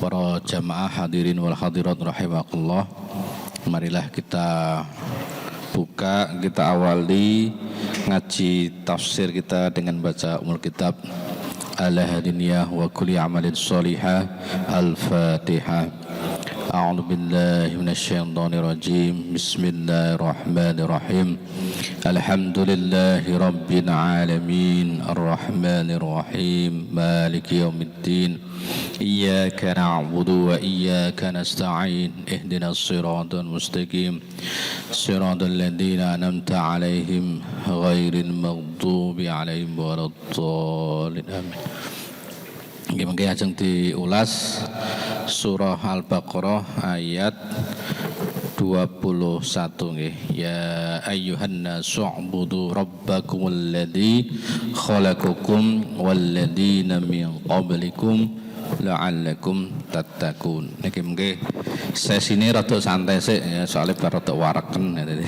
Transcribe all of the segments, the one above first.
Para jamaah hadirin wal hadirat rahimakumullah. Marilah kita buka, kita awali ngaji tafsir kita dengan baca umul kitab Al-Hadiniyah wa kulli amalin sholihah. Al-Fatihah. A'udzu billahi minasyaitonir rajim. Bismillahirrahmanirrahim. Alhamdulillahi rabbil alamin. Arrahmanir rahim. Maliki yaumiddin. Iyyaka na'budu wa iyyaka nasta'in. Ihdinas siratal mustaqim. Siratal ladzina an'amta 'alaihim ghairil maghdubi 'alaihim waladdallin. Amin. Nggih mengke ajeng diulas surah Al-Baqarah ayat 21 nggih. Ya ayyuhan nasu ubudu rabbakumul ladzi khalaqakum wal ladzina min qablikum la'allakum tattaqun. Niki mengke sesine rada santai sik ya, soalnya bar rada wareken dadi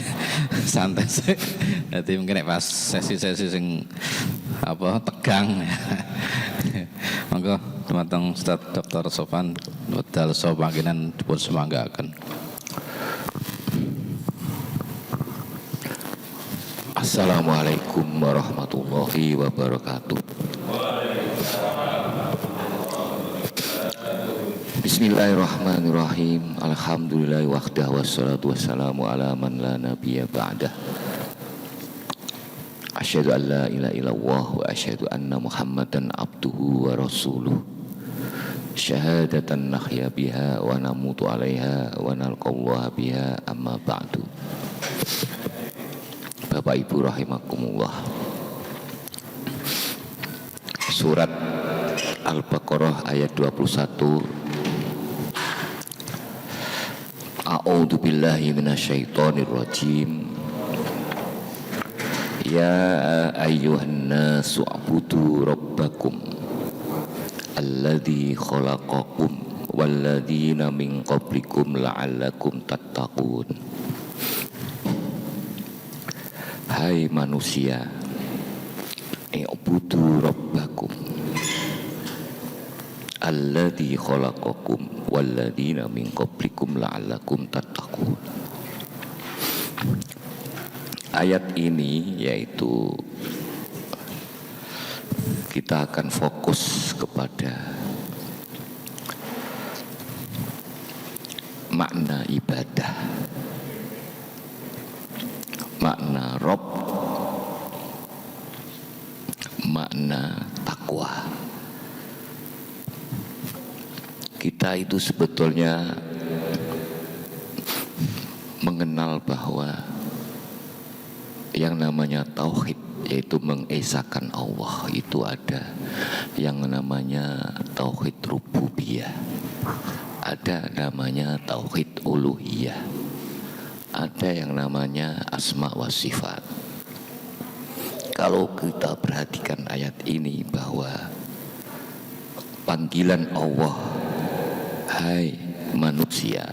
santai sik. Dadi mungkin nek pas sesi-sesi sing apa tegang. Monggo dumateng Ustaz Dr. Sofan wedal saha panggenan dipun semanggaaken. Assalamualaikum warahmatullahi wabarakatuh. Bismillahirrahmanirrahim. Alhamdulillahi wahdah wassalatu wassalamu ala man la nabiyya ba'dah. Asyhadu an la ilaha illallah wa asyhadu anna Muhammadan abduhu wa rasuluh. Syahadatan nahya biha wa namutu 'alaiha wa nalqallaha biha, amma ba'du. Bapak Ibu rahimakumullah. Surat Al-Baqarah ayat 21. A'udzu billahi minasyaitonir rajim. Ya ayyuhan nasu ubudu rabbakum alladzi khalaqakum walladzina min qablikum la'allakum tattaqun. Hai manusia, ubudu rabbakum alladzi khalaqakum walladzina min qablikum la'allakum tattaqun. Ayat ini yaitu kita akan fokus kepada makna ibadah, makna Rabb, makna takwa. Kita itu sebetulnya mengenal bahwa yang namanya tauhid, yaitu mengesahkan Allah, itu ada yang namanya tauhid rububiyah, ada namanya tauhid uluhiyah, ada yang namanya asma wa sifat. Kalau kita perhatikan ayat ini bahwa panggilan Allah, hai manusia,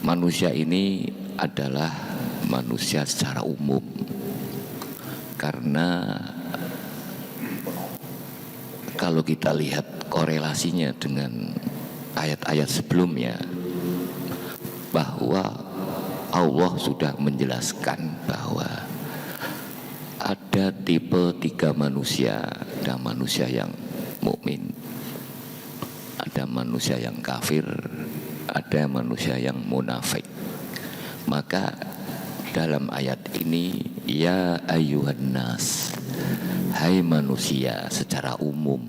manusia ini adalah manusia secara umum, karena kalau kita lihat korelasinya dengan ayat-ayat sebelumnya, bahwa Allah sudah menjelaskan bahwa ada tipe 3 manusia. Ada manusia yang mukmin, ada manusia yang kafir, ada manusia yang munafik. Maka dalam ayat ini, ya ayyuhan nas, hai manusia secara umum,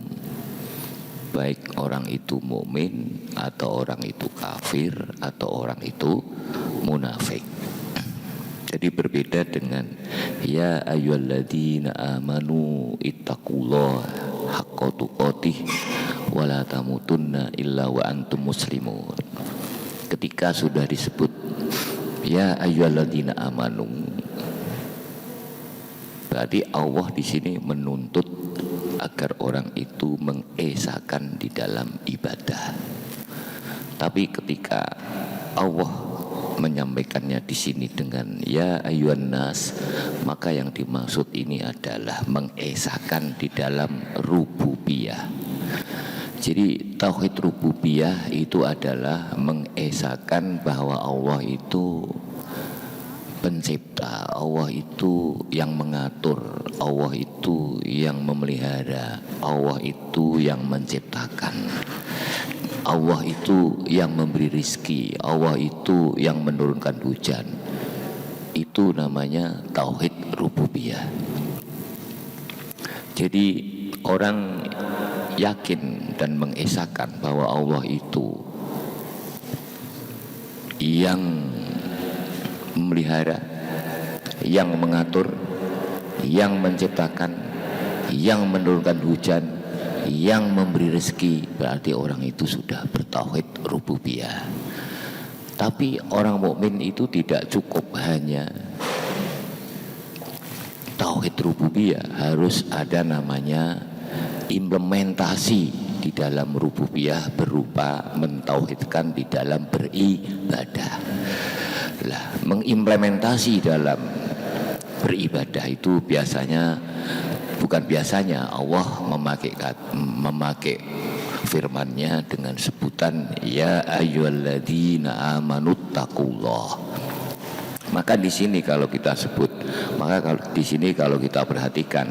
baik orang itu mukmin atau orang itu kafir atau orang itu munafik. Jadi berbeda dengan ya ayyuhalladzina amanu ittaqullaha haqqa tuqatih wa la tamutunna illa wa antum muslimun. Ketika sudah disebut ya ayyuhalladzina amanu, berarti Allah di sini menuntut agar orang itu mengesahkan di dalam ibadah. Tapi ketika Allah menyampaikannya di sini dengan ya ayyuhan nas, maka yang dimaksud ini adalah mengesahkan di dalam rububiyah. Jadi tauhid rububiyah itu adalah mengesahkan bahwa Allah itu pencipta, Allah itu yang mengatur, Allah itu yang memelihara, Allah itu yang menciptakan, Allah itu yang memberi rizki, Allah itu yang menurunkan hujan. Itu namanya tauhid rububiyah. Jadi orang yakin dan mengesahkan bahwa Allah itu yang memelihara, yang mengatur, yang menciptakan, yang menurunkan hujan, yang memberi rezeki, berarti orang itu sudah bertauhid rububiyah. Tapi orang mukmin itu tidak cukup hanya tauhid rububiyah, harus ada namanya implementasi di dalam rububiyah berupa mentauhidkan di dalam beribadah. Lah, mengimplementasi dalam beribadah itu bukan biasanya Allah memakai firman-Nya dengan sebutan ya ayyuhalladzina amanuttaqullah. Maka di sini kalau kita perhatikan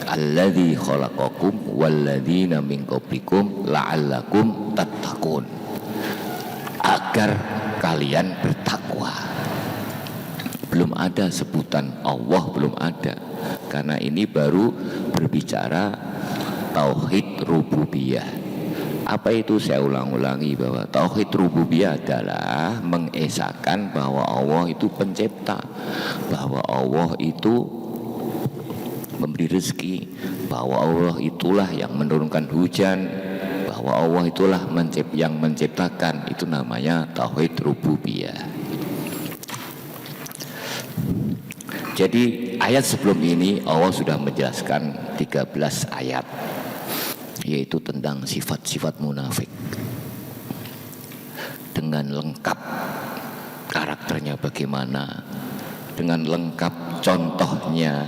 alladzi khalaqakum walladzina min qablikum la'allakum tattaqun, agar kalian bertakwa. Belum ada sebutan Allah, belum ada, karena ini baru berbicara tauhid rububiyah. Apa itu? Saya ulang-ulangi bahwa tauhid rububiyah adalah mengesahkan bahwa Allah itu pencipta, bahwa Allah itu memberi rezeki, bahwa Allah itulah yang menurunkan hujan, bahwa Allah itulah yang menciptakan. Itu namanya tauhid rububiyah. Jadi ayat sebelum ini Allah sudah menjelaskan 13 ayat, yaitu tentang sifat-sifat munafik dengan lengkap karakternya bagaimana, dengan lengkap contohnya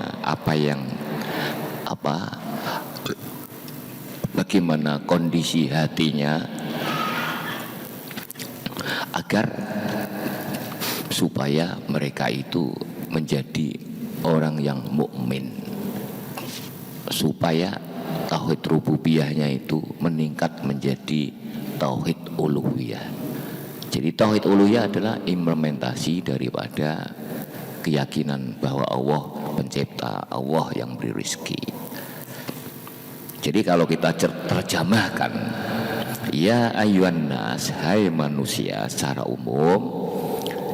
bagaimana kondisi hatinya, agar supaya mereka itu menjadi orang yang mukmin, supaya tauhid rububiyahnya itu meningkat menjadi tauhid uluhiyah. Jadi tauhid uluhiyah adalah implementasi daripada keyakinan bahwa Allah pencipta, Allah yang beri rezeki. Jadi kalau kita terjemahkan ya ayyuhan nas, hai manusia secara umum,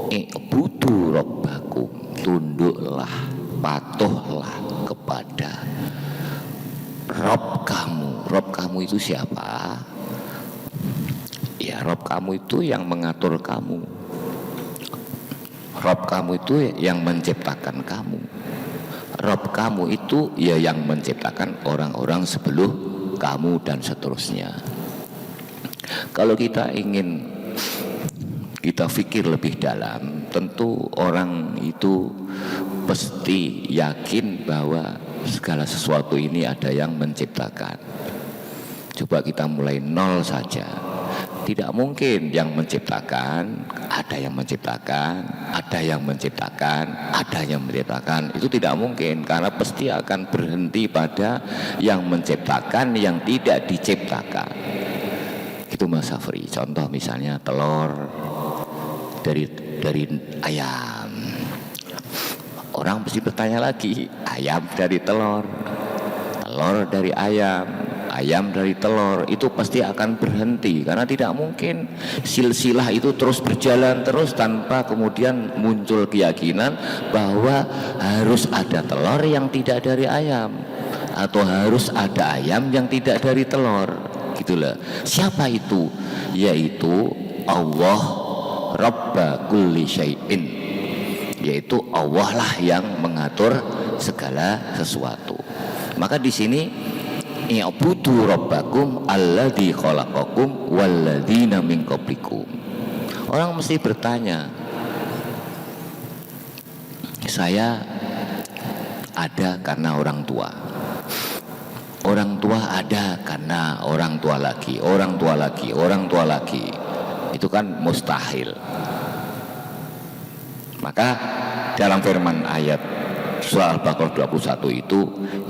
i'budu rabbakum, tunduklah, patuhlah kepada Rob kamu. Rob kamu itu siapa? Ya, Rob kamu itu yang mengatur kamu. Rob kamu itu yang menciptakan kamu. Rob kamu itu ya yang menciptakan orang-orang sebelum kamu dan seterusnya. Kalau kita ingin kita pikir lebih dalam, tentu orang itu pasti yakin bahwa segala sesuatu ini ada yang menciptakan. Coba kita mulai nol saja. Tidak mungkin yang menciptakan, ada yang menciptakan, ada yang menciptakan, ada yang menciptakan. Itu tidak mungkin, karena pasti akan berhenti pada yang menciptakan, yang tidak diciptakan. Itu Mas Safri. Contoh misalnya telur dari ayam. Orang mesti bertanya lagi, ayam dari telur, telur dari ayam, ayam dari telur. Itu pasti akan berhenti, karena tidak mungkin silsilah itu terus berjalan terus tanpa kemudian muncul keyakinan bahwa harus ada telur yang tidak dari ayam, atau harus ada ayam yang tidak dari telur. Gitulah. Siapa itu? Yaitu Allah Rabba kulli syai'in, yaitu Allah lah yang mengatur segala sesuatu. Maka di sini i'budu rabbakum alladzi khalaqakum walladzina min qablikum. Orang mesti bertanya, saya ada karena orang tua. orang tua ada karena orang tua lagi, orang tua lagi, orang tua lagi. Itu kan mustahil. Maka dalam firman ayat surah Al-Baqarah 21 itu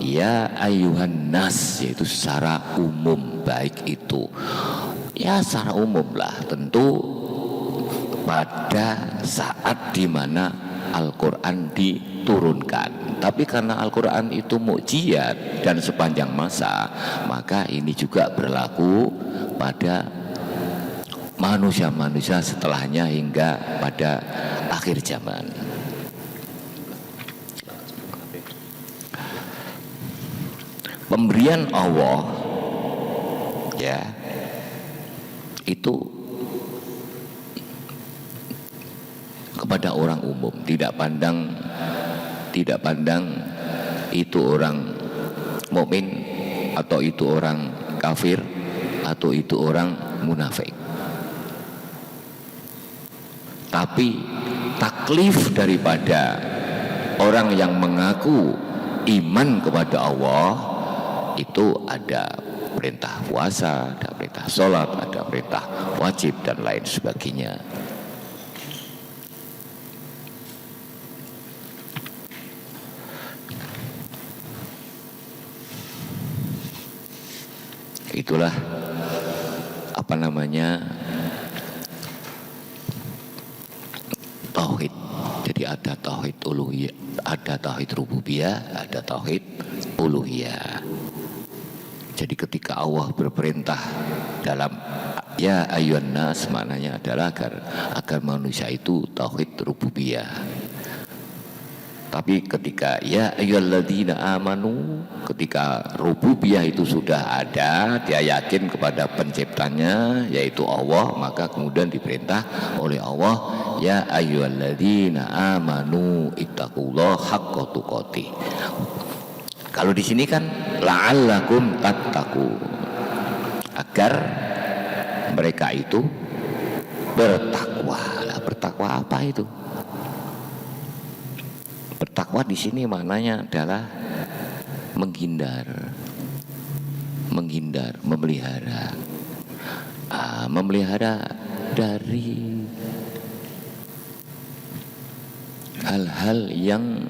ya ayuhan nas, yaitu secara umum, baik itu ya secara umum lah, tentu pada saat dimana Al-Quran diturunkan. Tapi karena Al-Quran itu mukjizat dan sepanjang masa, maka ini juga berlaku pada manusia-manusia setelahnya hingga pada akhir zaman. Pemberian Allah ya itu kepada orang umum, tidak pandang itu orang mukmin atau itu orang kafir atau itu orang munafik. Tapi taklif daripada orang yang mengaku iman kepada Allah itu ada perintah puasa, ada perintah sholat, ada perintah wajib dan lain sebagainya. Itulah apa namanya tauhid. Jadi ada tauhid uluhiyah, ada tauhid rububiyah, ada tauhid uluhiyah. Jadi ketika Allah berperintah dalam ya ayyuhan nas, maknanya adalah agar manusia itu tauhid rububiyah. Tapi ketika ya ayyuhalladzina amanu, ketika rububiyah itu sudah ada, dia yakin kepada penciptanya yaitu Allah, maka kemudian diperintah oleh Allah ya ayyuhalladzina amanu ittaqullaha haqqa tuqatih. Kalau di sini kan la'allakum tattaqun, agar mereka itu bertakwa. Lah, bertakwa apa itu? Bertakwa di sini maknanya adalah menghindar, memelihara, memelihara dari hal-hal yang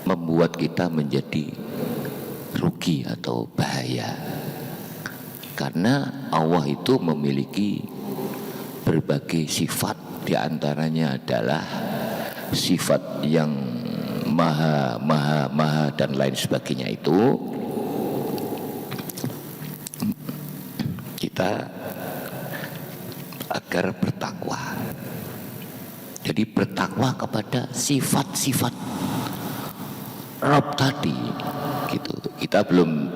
membuat kita menjadi rugi atau bahaya. Karena Allah itu memiliki berbagai sifat, diantaranya adalah sifat yang maha dan lain sebagainya. Itu kita agar bertakwa. Jadi bertakwa kepada sifat-sifat Rabb tadi gitu. Kita belum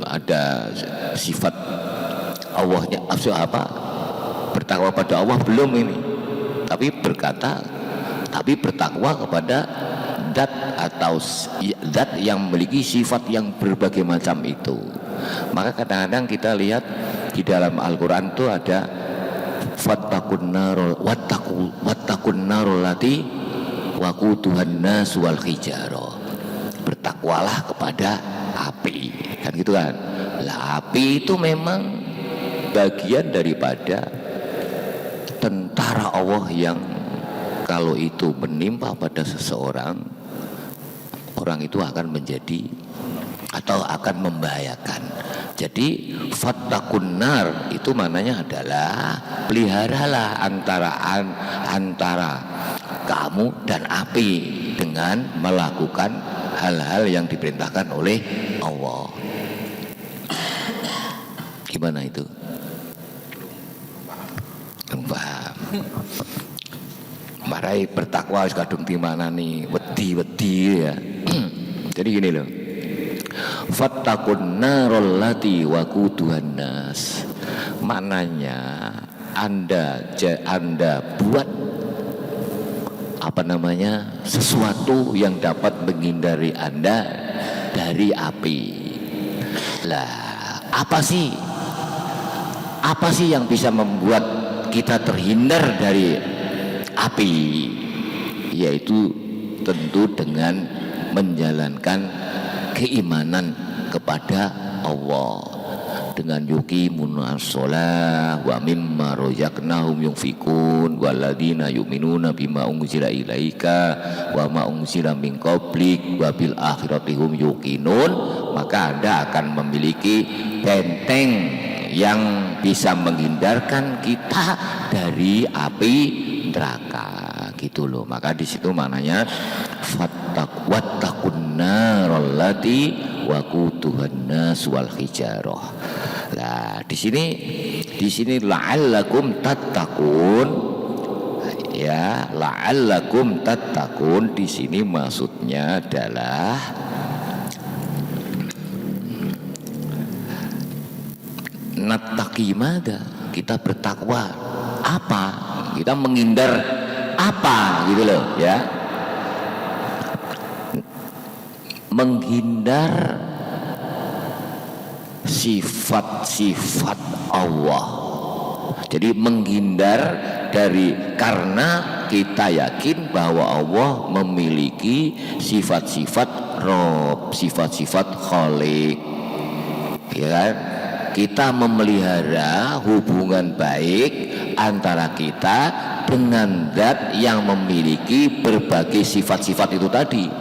ada sifat Allahnya apa bertakwa pada Allah belum ini, tapi bertakwa kepada zat atau zat yang memiliki sifat yang berbagai macam itu. Maka kadang-kadang kita lihat di dalam Al-Quran itu ada wattaqun narul lati waquduhan nas wal hijarah. Bertakwalah kepada api, kan gitu kan. Lah, api itu memang bagian daripada tentara Allah yang kalau itu menimpa pada seseorang, orang itu akan menjadi atau akan membahayakan. Jadi fattaqun nar itu maknanya adalah peliharalah antara kamu dan api dengan melakukan hal-hal yang diperintahkan oleh Allah. Gimana itu? Paham? Marai bertakwa harus kadung dimana nih, wedi ya. Jadi gini loh, fattaqun narul lati waquduhan nas, maknanya anda buat apa namanya sesuatu yang dapat menghindari anda dari api. Lah, apa sih yang bisa membuat kita terhindar dari api? Yaitu tentu dengan menjalankan keimanan kepada Allah dengan yuqimuna shalah wa mimma razaqnahum yunfikun walladzina yu'minuna bima unzila ilaika wa ma unzila min qablik wa bil akhirati hum yuqinun, maka Anda akan memiliki benteng yang bisa menghindarkan kita dari api neraka, gitu loh. Maka di situ maknanya wattaqun narallati waquduhan nas wal hijarah. Nah, di sini la'allakum tattaqun. Ya, la'allakum tattaqun di sini maksudnya adalah nattaqi mada, kita bertakwa apa? Kita menghindar apa, gitu loh ya. Menghindar sifat-sifat Allah. Jadi menghindar dari, karena kita yakin bahwa Allah memiliki sifat-sifat Rabb, sifat-sifat Khalik, ya kan? Kita memelihara hubungan baik antara kita dengan zat yang memiliki berbagai sifat-sifat itu tadi.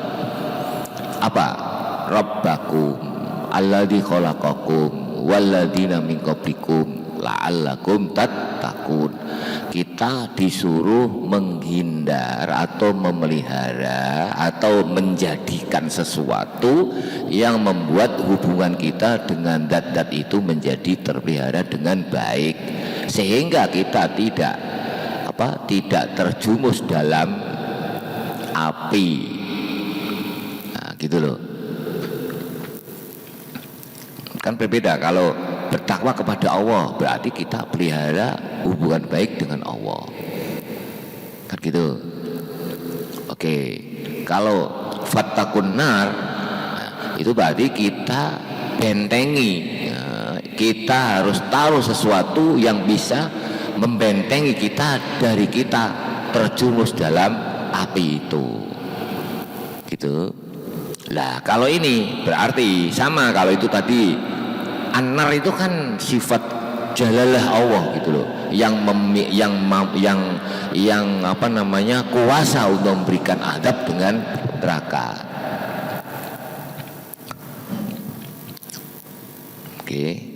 Apa? Rabbakum alladzi khalaqakum walladzina min qablikum la'allakum tattaqun. Kita disuruh menghindar atau memelihara atau menjadikan sesuatu yang membuat hubungan kita dengan zat-zat itu menjadi terpelihara dengan baik, sehingga kita tidak terjumus dalam api. Nah, gitu loh. Kan berbeda kalau bertakwa kepada Allah, berarti kita pelihara hubungan baik dengan Allah, kan gitu. Oke, kalau fattaqun nar, itu berarti kita bentengi, kita harus taruh sesuatu yang bisa membentengi kita dari kita terjumus dalam api itu, gitu. Lah kalau ini berarti sama, kalau itu tadi An-nar itu kan sifat jalalah Allah, gitu loh, yang kuasa untuk memberikan adab dengan neraka. Oke.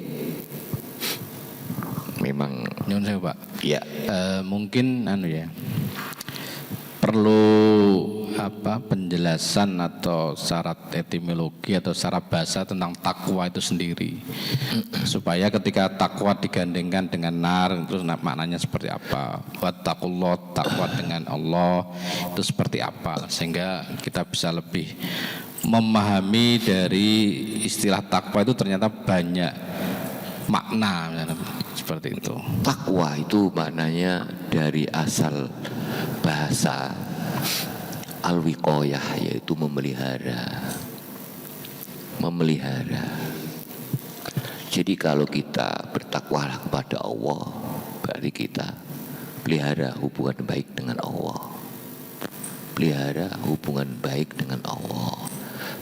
Memang Nyun saya Pak. ya, Mungkin perlu penjelasan atau syarat etimologi atau syarat bahasa tentang takwa itu sendiri, supaya ketika takwa digandengkan dengan nar, terus maknanya seperti apa, wattaqullah, takwa dengan Allah itu seperti apa, sehingga kita bisa lebih memahami dari istilah takwa itu ternyata banyak makna, seperti itu. takwa itu maknanya dari asal bahasa al-wiqayah, yaitu memelihara. Jadi kalau kita bertakwalah kepada Allah, berarti kita pelihara hubungan baik dengan Allah.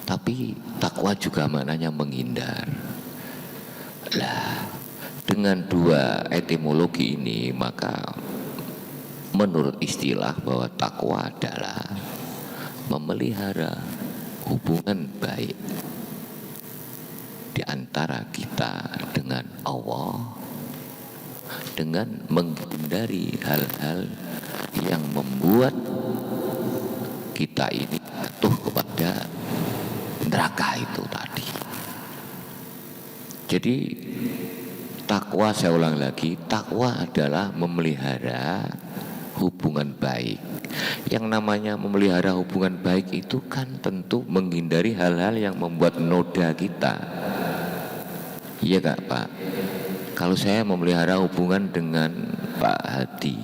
Tapi takwa juga maknanya menghindar. Lah, dengan dua etimologi ini, maka menurut istilah bahwa takwa adalah memelihara hubungan baik di antara kita dengan Allah, dengan menghindari hal-hal yang membuat kita ini jatuh kepada neraka itu tadi. Jadi takwa, saya ulang lagi, takwa adalah memelihara hubungan baik. Yang namanya memelihara hubungan baik itu kan tentu menghindari hal-hal yang membuat noda kita. Iya gak Pak? Kalau saya memelihara hubungan dengan Pak Hadi,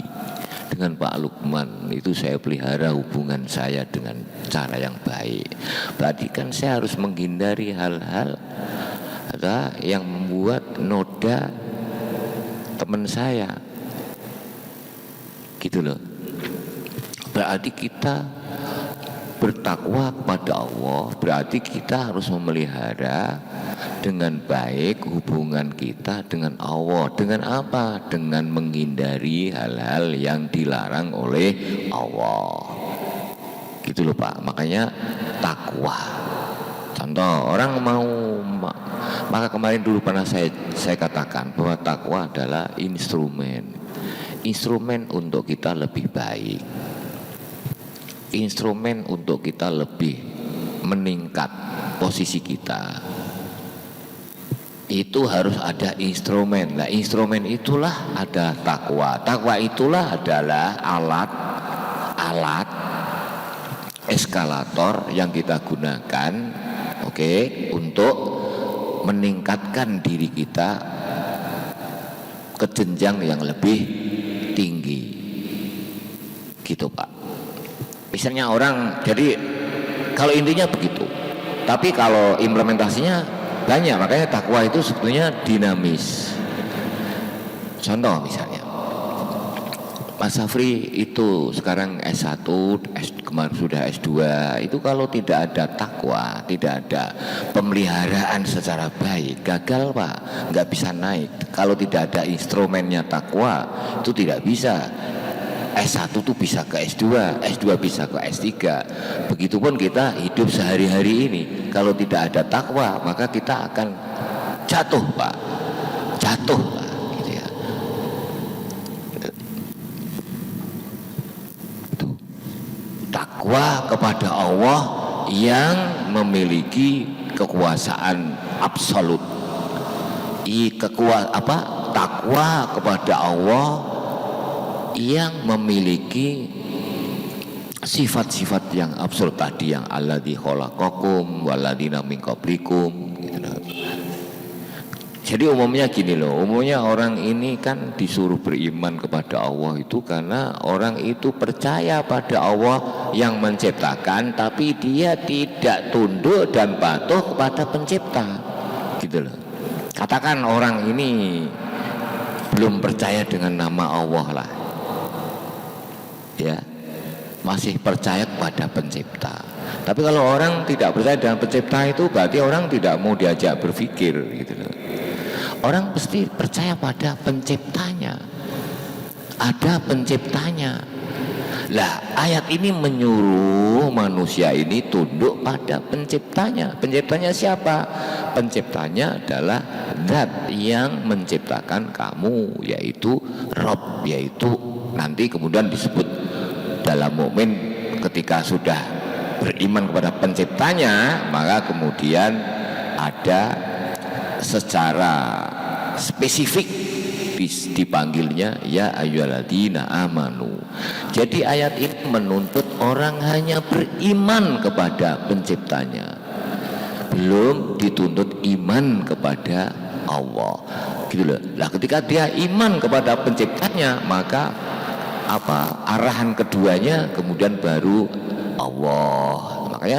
dengan Pak Lukman, itu saya pelihara hubungan saya dengan cara yang baik. Berarti kan saya harus menghindari hal-hal yang membuat noda teman saya, gitu loh. Berarti kita Bertakwa kepada Allah berarti kita harus memelihara dengan baik hubungan kita dengan Allah. Dengan apa? Dengan menghindari hal-hal yang dilarang oleh Allah. Gitu loh Pak. Makanya takwa. Contoh, orang maka kemarin dulu pernah saya katakan bahwa takwa adalah instrumen untuk kita lebih baik, instrumen untuk kita lebih meningkat posisi kita. Itu harus ada instrumen. Nah, instrumen itulah ada takwa. Takwa itulah adalah alat eskalator yang kita gunakan, untuk meningkatkan diri kita ke jenjang yang lebih tinggi. Gitu Pak. Misalnya orang, jadi kalau intinya begitu. Tapi kalau implementasinya banyak, makanya takwa itu sebetulnya dinamis. Contoh misalnya, Mas Safri itu sekarang S1, kemarin sudah S2. Itu kalau tidak ada takwa, tidak ada pemeliharaan secara baik, gagal Pak, nggak bisa naik. Kalau tidak ada instrumennya takwa, itu tidak bisa. S1 tuh bisa ke S2, S2 bisa ke S3. Begitupun kita hidup sehari-hari ini. Kalau tidak ada takwa, maka kita akan jatuh Pak. Jatuh Pak, gitu ya. Itu. Takwa kepada Allah yang memiliki kekuasaan absolut. Takwa kepada Allah yang memiliki sifat-sifat yang absolut tadi, yang alladzi khalaqakum walladzina min qablikum, gitu. Jadi umumnya gini loh, umumnya orang ini kan disuruh beriman kepada Allah itu karena orang itu percaya pada Allah yang menciptakan, tapi dia tidak tunduk dan patuh kepada pencipta, gitu loh. Katakan orang ini belum percaya dengan nama Allah lah, ya, masih percaya kepada pencipta. Tapi kalau orang tidak percaya dengan pencipta, itu berarti orang tidak mau diajak berpikir, gitu loh. Orang pasti percaya pada penciptanya. Ada penciptanya. Lah, ayat ini menyuruh manusia ini tunduk pada penciptanya. Penciptanya siapa? Penciptanya adalah zat yang menciptakan kamu, yaitu Rob, yaitu nanti kemudian disebut dalam mukmin ketika sudah beriman kepada penciptanya, maka kemudian ada secara spesifik dipanggilnya ya ayyuhalladzina amanu. Jadi ayat ini menuntut orang hanya beriman kepada penciptanya, belum dituntut iman kepada Allah, gitu loh. Lah ketika dia iman kepada penciptanya, maka arahan keduanya kemudian baru Allah. Makanya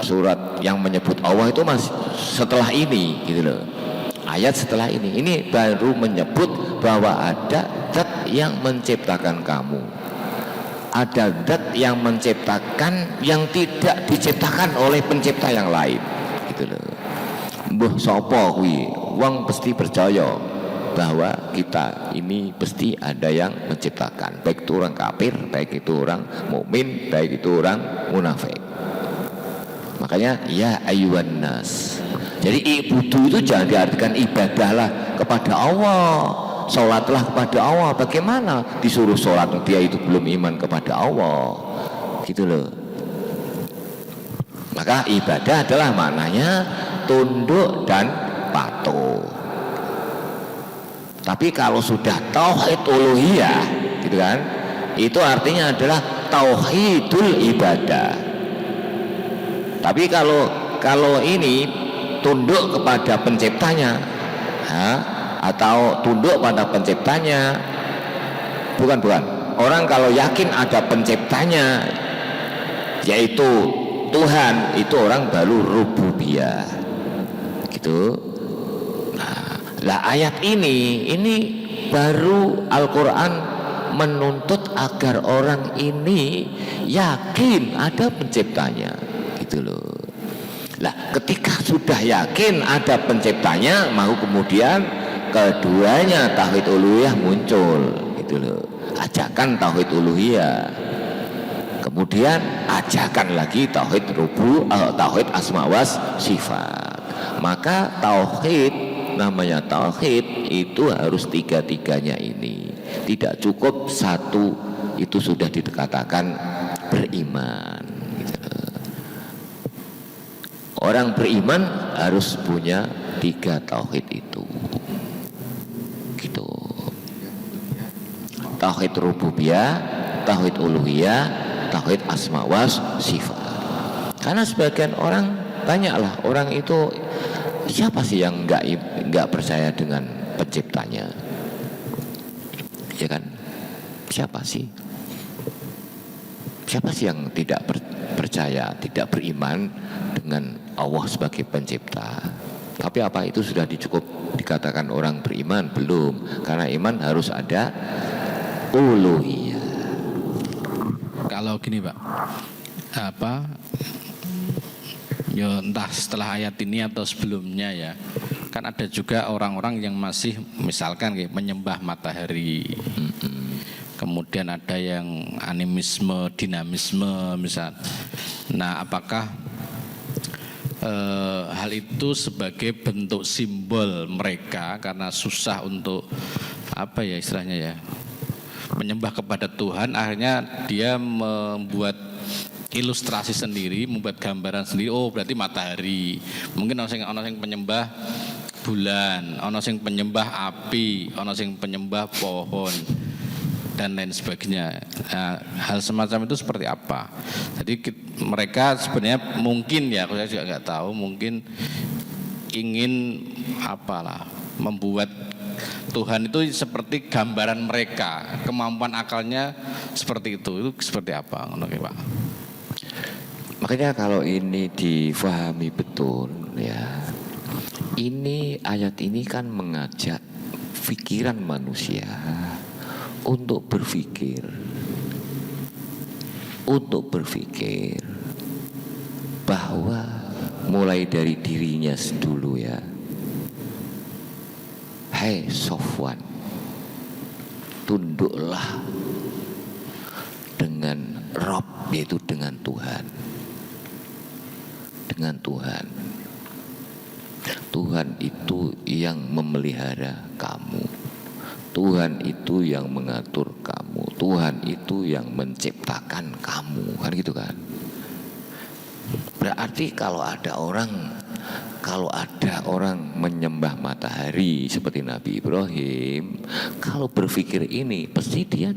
surat yang menyebut Allah itu masih setelah ini, gitu loh. Ayat setelah ini baru menyebut bahwa ada zat yang menciptakan kamu, ada zat yang menciptakan yang tidak diciptakan oleh pencipta yang lain, gitu loh. Mbah sapa kuwi, wong pasti percaya bahwa kita ini pasti ada yang menciptakan, baik itu orang kafir, baik itu orang mukmin, baik itu orang munafik. Makanya ya ayyuhan nas. Jadi ibudu itu jangan diartikan ibadahlah kepada Allah, sholatlah kepada Allah. Bagaimana disuruh sholat dia itu belum iman kepada Allah, gitu loh. Maka ibadah adalah maknanya tunduk dan patuh. Tapi kalau sudah tauhid uluhiyah, gitu kan, itu artinya adalah tauhidul ibadah. Tapi kalau ini tunduk kepada penciptanya, atau tunduk pada penciptanya, bukan. Orang kalau yakin ada penciptanya, yaitu Tuhan, itu orang baru rububiyah, gitu. Nah, ayat ini baru Al-Quran menuntut agar orang ini yakin ada penciptanya, gitu loh. Lah, ketika sudah yakin ada penciptanya, mau kemudian keduanya tauhid uluhiyah muncul, gitu loh. Ajakan tauhid uluhiyah, kemudian ajakan lagi tauhid tauhid asma was sifat. Maka tauhid, namanya tauhid itu harus tiga-tiganya ini. Tidak cukup satu itu sudah dikatakan beriman, gitu. Orang beriman harus punya tiga tauhid itu, gitu. Tauhid rububiyah, tauhid uluhiyah, tauhid asma was sifat. Karena sebagian orang, banyaklah orang itu, siapa sih yang nggak percaya dengan penciptanya, ya kan? Siapa sih yang tidak percaya, tidak beriman dengan Allah sebagai pencipta? Tapi apa itu sudah cukup dikatakan orang beriman? Belum, karena iman harus ada uluhiyah. Kalau gini Pak, ya entah setelah ayat ini atau sebelumnya ya, kan ada juga orang-orang yang masih misalkan menyembah matahari, kemudian ada yang animisme, dinamisme misal. Nah, apakah hal itu sebagai bentuk simbol mereka karena susah untuk istilahnya ya, menyembah kepada Tuhan, akhirnya dia membuat ilustrasi sendiri, membuat gambaran sendiri. Oh, berarti matahari. Mungkin ono sing penyembah bulan, ono sing penyembah api, ono sing penyembah pohon dan lain sebagainya. Nah, hal semacam itu seperti apa? Jadi mereka sebenarnya mungkin ya, saya juga nggak tahu, mungkin ingin membuat Tuhan itu seperti gambaran mereka, kemampuan akalnya seperti itu seperti apa? Oke, Pak. Makanya kalau ini difahami betul ya, ini ayat ini kan mengajak pikiran manusia untuk berpikir bahwa mulai dari dirinya dulu ya. Hai Sofwan, tunduklah dengan Rob, yaitu dengan Tuhan. Dengan Tuhan. Tuhan itu yang memelihara kamu. Tuhan itu yang mengatur kamu. Tuhan itu yang menciptakan kamu. Kan gitu kan. Berarti kalau ada orang menyembah matahari seperti Nabi Ibrahim, kalau berpikir ini pasti dia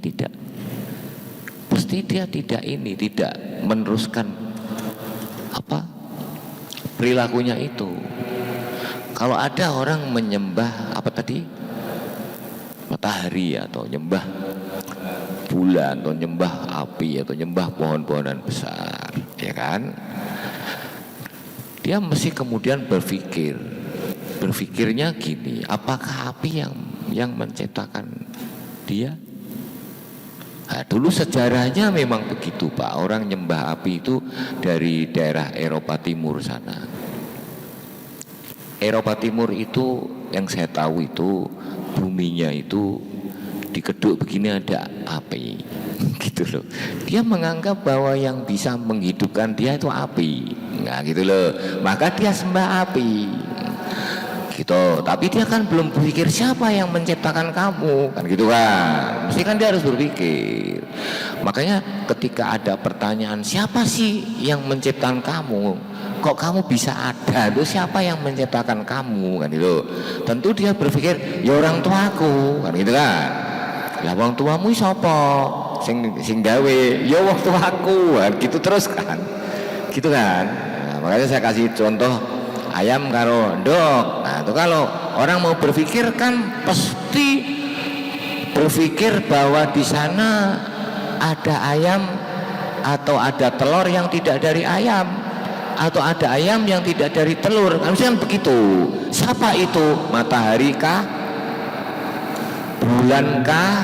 tidak meneruskan perilakunya itu. Kalau ada orang menyembah matahari atau nyembah bulan atau nyembah api atau nyembah pohon-pohonan besar, ya kan? Dia mesti kemudian berpikirnya gini, apakah api yang menciptakan dia? Nah, dulu sejarahnya memang begitu Pak, orang nyembah api itu dari daerah Eropa Timur sana. Eropa Timur itu yang saya tahu itu buminya itu dikeduk begini ada api, gitu loh. Dia menganggap bahwa yang bisa menghidupkan dia itu api, nah gitu loh. Maka dia sembah api, gitu. Tapi dia kan belum berpikir siapa yang menciptakan kamu, kan gitu kan. Mesti kan dia harus berpikir. Makanya ketika ada pertanyaan siapa sih yang menciptakan kamu, kok kamu bisa ada, itu siapa yang menciptakan kamu, kan gitu. Tentu dia berpikir ya orang tuaku, kan gitu kan. Lah wong tuamu sapa? Sing gawe ya wong tuaku, kan gitu terus kan. Gitu kan. Nah, makanya saya kasih contoh ayam karo ndok. Nah, itu kalau orang mau berpikir kan pasti berpikir bahwa di sana ada ayam atau ada telur yang tidak dari ayam, atau ada ayam yang tidak dari telur. Kan begitu. Siapa itu? Matahari kah? Bulan kah?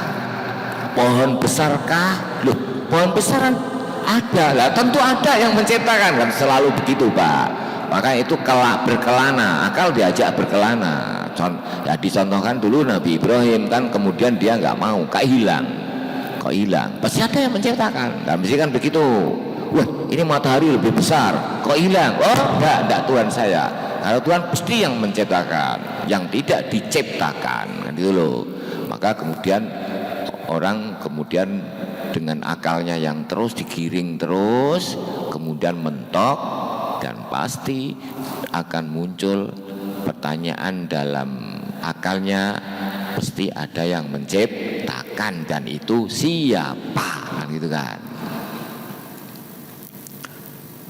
pohon besarkah? Loh, pohon besaran ada lah, tentu ada yang menciptakan, kan selalu begitu Pak. Maka itu berkelana, akal diajak berkelana. Ya dicontohkan dulu Nabi Ibrahim kan, kemudian dia nggak mau, kok hilang, pasti ada yang menciptakan. Nah, mesti kan begitu. Wah, ini matahari lebih besar, kok hilang? Oh, enggak Tuhan saya. Kalau Tuhan pasti yang menciptakan, yang tidak diciptakan, kan gitu loh. Maka kemudian orang dengan akalnya yang terus digiring terus, kemudian mentok, dan pasti akan muncul pertanyaan dalam akalnya, pasti ada yang menciptakan, dan itu siapa, kan gitu kan.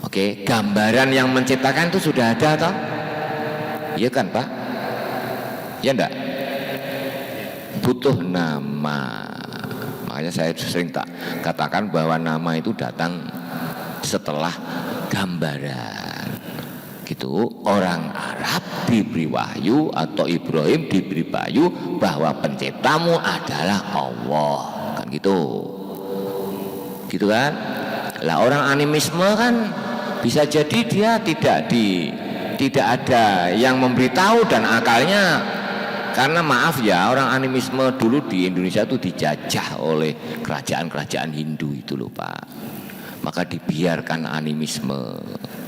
Oke, gambaran yang menciptakan itu sudah ada toh? Iya kan Pak? Ya enggak? Butuh nama. Makanya saya sering katakan bahwa nama itu datang setelah gambaran. Gitu. Orang Arab diberi wahyu atau Ibrahim diberi wahyu bahwa penciptamu adalah Allah, kan gitu. Gitu kan? Lah orang animisme kan bisa jadi dia tidak ada yang memberitahu, dan akalnya, karena maaf ya, orang animisme dulu di Indonesia itu dijajah oleh kerajaan-kerajaan Hindu itu loh Pak. Maka dibiarkan animisme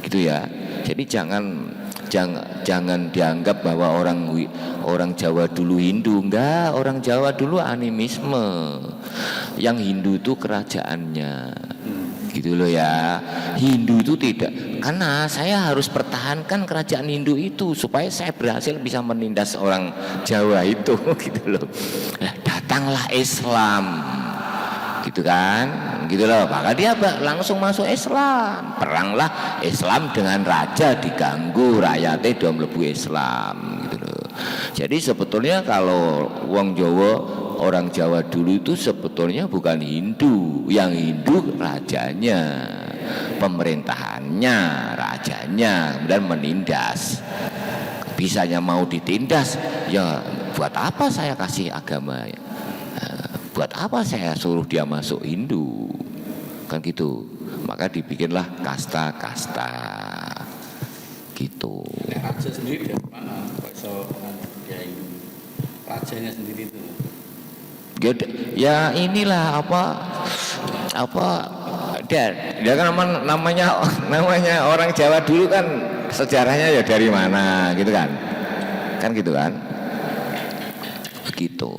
gitu ya. Jadi jangan dianggap bahwa orang Jawa dulu Hindu. Enggak, orang Jawa dulu animisme. Yang Hindu itu kerajaannya. Gitu loh ya. Hindu itu tidak, karena saya harus pertahankan kerajaan Hindu itu supaya saya berhasil bisa menindas orang Jawa itu gitu loh. Nah, datanglah Islam, gitu kan, gitu loh. Maka dia langsung masuk Islam, peranglah Islam dengan raja, diganggu rakyatnya dia mlebu Islam, gitu loh. Jadi sebetulnya kalau orang Jawa dulu itu sebetulnya bukan Hindu, yang Hindu rajanya, pemerintahannya, rajanya, kemudian menindas. Bisanya mau ditindas, ya buat apa saya kasih agama? Buat apa saya suruh dia masuk Hindu? Kan gitu. Maka dibikinlah kasta-kasta. Gitu. Raja sendiri dari mana? Kok iso dia Hindu? Rajanya sendiri itu. Ya inilah dia kan namanya orang Jawa dulu kan, sejarahnya ya dari mana gitu kan gitu kan, begitu.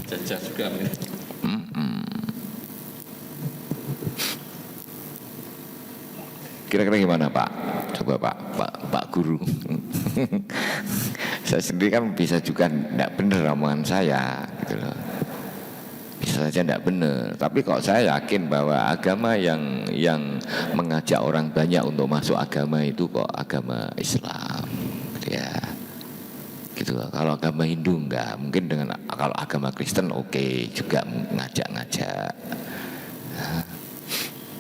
Jajah juga. Kira-kira gimana Pak? Coba Pak Guru. Saya sendiri kan bisa juga tidak benar omongan saya, gitu loh. Bisa saja tidak benar. Tapi kok saya yakin bahwa agama yang mengajak orang banyak untuk masuk agama itu kok agama Islam, gitu ya. Gitu loh. Kalau agama Hindu enggak, mungkin kalau agama Kristen oke, juga ngajak-ngajak. Nah,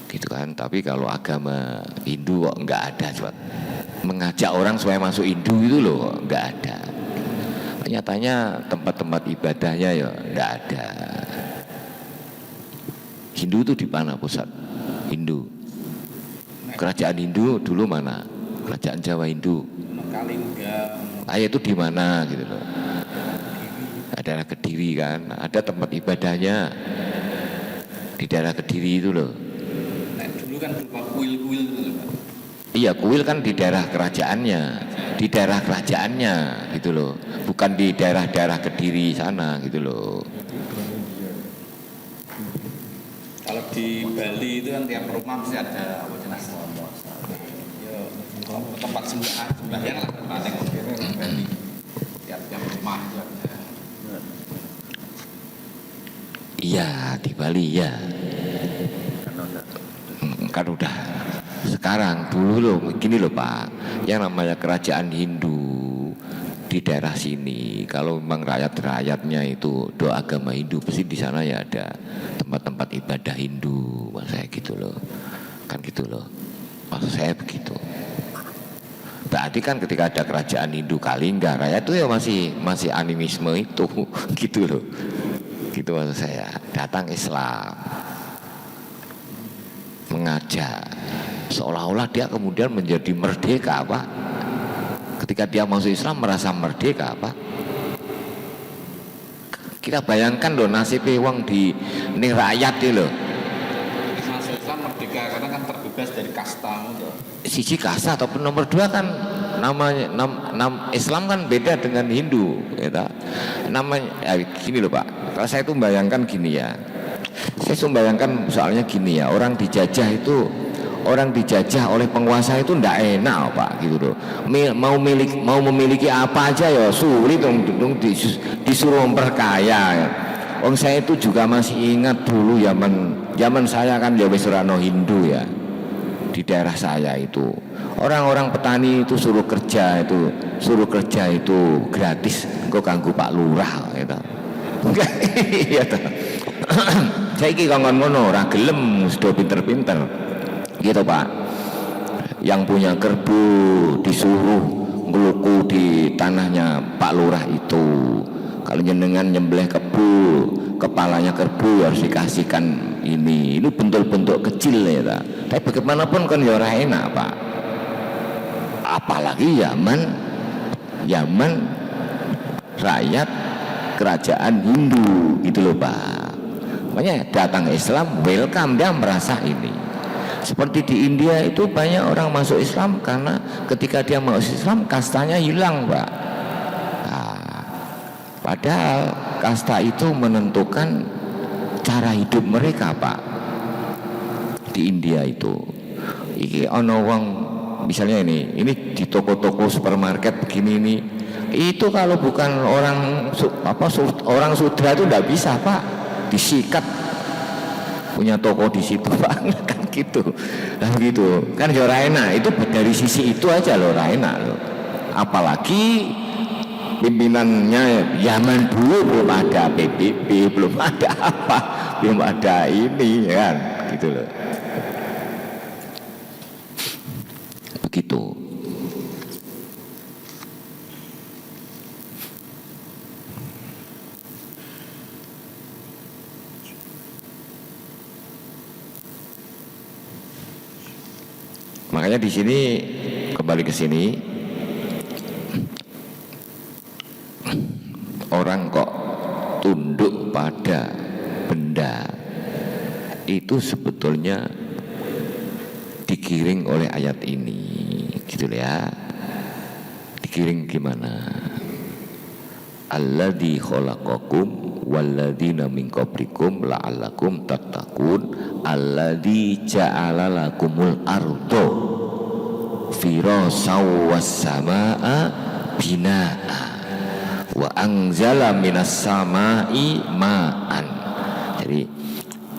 gitu kan. Tapi kalau agama Hindu kok enggak ada coba mengajak orang supaya masuk Hindu itu loh, enggak ada. Nyatanya tempat-tempat ibadahnya ya enggak ada. Hindu itu di mana pusat? Hindu. Kerajaan Hindu dulu mana? Kerajaan Jawa Hindu. Itu di mana gitu loh. Daerah Kediri kan, ada tempat ibadahnya di daerah Kediri itu loh. Dulu kan berupa kuil-kuil itu loh Pak. Iya, kuil kan di daerah kerajaannya, gitu loh, bukan di daerah-daerah Kediri sana gitu loh. Kalau di Bali itu kan tiap rumah mesti ada tempat sembahyang lah paling Bali. Tiap rumah itu ada. Iya, di Bali ya. Kan udah. Sekarang dulu loh, gini loh Pak, yang namanya kerajaan Hindu di daerah sini, kalau memang rakyatnya itu doa agama Hindu, pasti di sana ya ada tempat-tempat ibadah Hindu, maksud saya gitu loh, kan gitu loh, maksud saya begitu. Berarti kan ketika ada kerajaan Hindu Kalingga, rakyat itu ya masih animisme itu, gitu loh. Gitu maksud saya. Datang Islam, mengajak, seolah-olah dia kemudian menjadi merdeka, Pak. Ketika dia masuk Islam merasa merdeka, Pak. Kita bayangkan loh nasibnya wong di ini rakyat ini loh. Masuk Islam merdeka karena kan terbebas dari kasta. Siji kasta ataupun nomor dua kan namanya Islam kan beda dengan Hindu, ya. Namanya gini loh Pak. Kalau saya itu membayangkan gini ya. Saya membayangkan soalnya gini ya, orang dijajah oleh penguasa itu ndak enak Pak gitu loh. Mau memiliki apa aja ya sulit dong disuruh memperkaya. Wong saya itu juga masih ingat dulu zaman saya kan ya wis ora ono Hindu ya. Di daerah saya itu orang-orang petani itu suruh kerja itu gratis engko kanggo Pak Lurah gitu. Iya toh. Saiki kongkon ngono ora gelem sudah pinter-pinter. Gitu Pak. Yang punya kerbu disuruh ngeluku di tanahnya Pak Lurah itu. Kalau jenengan nyembelih kebu, kepalanya kerbu harus dikasihkan ini bentuk-bentuk kecil ya Pak. Tapi bagaimanapun kan ya ora enak Pak. Apalagi Yaman rakyat kerajaan Hindu gitu loh Pak. Makanya datang Islam welcome, dia merasa ini. Seperti di India itu banyak orang masuk Islam karena ketika dia masuk Islam kastanya hilang Pak. Nah, padahal kasta itu menentukan cara hidup mereka Pak. Di India itu iki ono wong misalnya ini di toko-toko supermarket begini ini, itu kalau bukan orang sudra itu tidak bisa Pak, disikat punya toko di situ Pak. Kan gitu. Nah gitu kan ya ora enak. Itu dari sisi itu aja loh ora enak loh. Apalagi pimpinannya zaman dulu belum ada PBB, belum ada apa, belum ada ini kan gitu loh. Begitu. Makanya di sini kembali ke sini, orang kok tunduk pada benda itu sebetulnya digiring oleh ayat ini, gitu ya. Digiring gimana? Alladzi khalaqakum walladzina min qablikum la'allakum tattaqun alladzi ja'ala lakumul arda firasaw was samaa binaa wa anzala minas samai ma'an. Jadi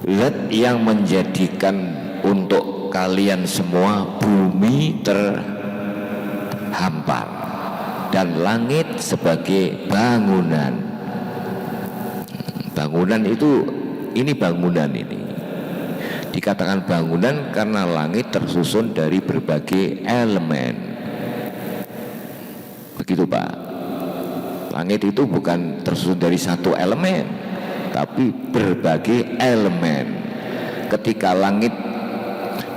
zat yang menjadikan untuk kalian semua bumi terhampar dan langit sebagai bangunan. Bangunan itu ini bangunan ini dikatakan bangunan karena langit tersusun dari berbagai elemen. Begitu Pak. Langit itu bukan tersusun dari satu elemen, tapi berbagai elemen. Ketika langit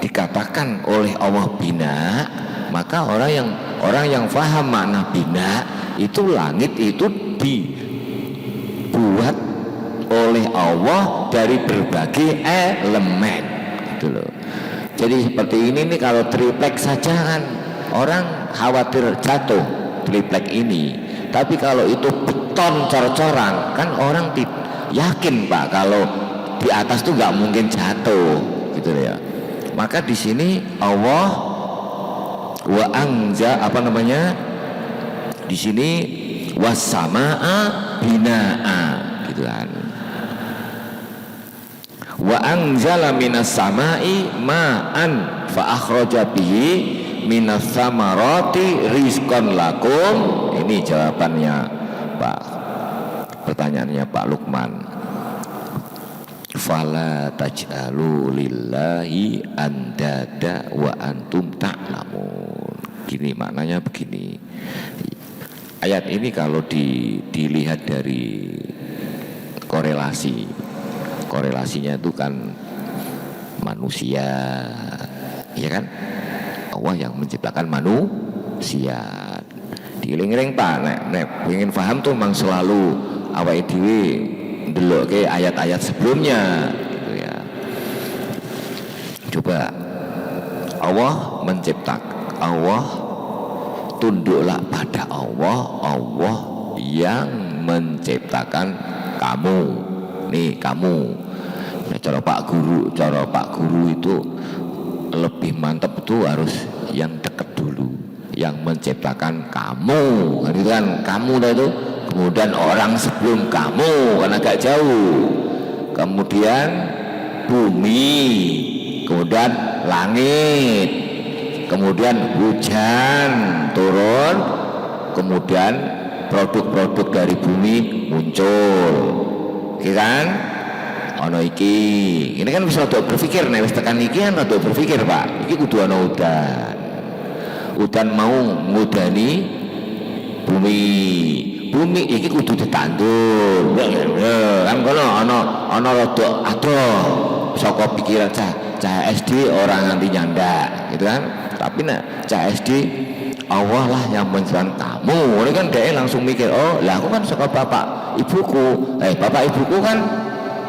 dikatakan oleh Allah bina, maka orang yang faham makna bina itu langit itu dibuat oleh Allah dari berbagai elemen gitu loh. Jadi seperti ini nih, kalau triplek saja kan orang khawatir jatuh triplek ini, tapi kalau itu beton cor-coran kan orang yakin Pak kalau di atas tuh nggak mungkin jatuh gitu ya. Maka di sini Allah wa angza di sini wasamaa binaa gitu kan. Wa anzala minas samai ma'an fa akhraja bihi minas samarati rizqan lakum. Ini jawabannya Pak, pertanyaannya Pak Lukman. Fala taj'alu lillahi andada wa antum ta'lamun. Gini maknanya begini. Ayat ini kalau dilihat dari korelasi. Korelasinya itu kan manusia, ya kan? Allah yang menciptakan manusia. Dieling-eling Pak, nek pengen paham tuh memang selalu awake dhewe ndelokke ayat-ayat sebelumnya gitu ya. Coba Allah menciptakan, Allah tunduklah pada Allah, Allah yang menciptakan kamu. Nih kamu. Nah, cara Pak Guru itu lebih mantap itu harus yang dekat dulu, yang menciptakan kamu. Kan itu kan kamu dah itu. Kemudian orang sebelum kamu kan agak jauh. Kemudian bumi, kemudian langit, kemudian hujan turun, kemudian produk-produk dari bumi muncul, ya kan? Ono iki, ini kan bisa untuk berpikir, nih wis tekan iki kan untuk berpikir Pak. Iki kudu ono udan mau ngudani bumi, bumi iki kudu ditandur, kan kono ono rada adoh saka pikiran cah SD orang nganti nyandak, gitu kan? Tapi nak cah SD Allah lah yang menciptakan kamu. Ini kan dia langsung mikir, oh lah aku kan saka bapak ibuku, bapak ibuku kan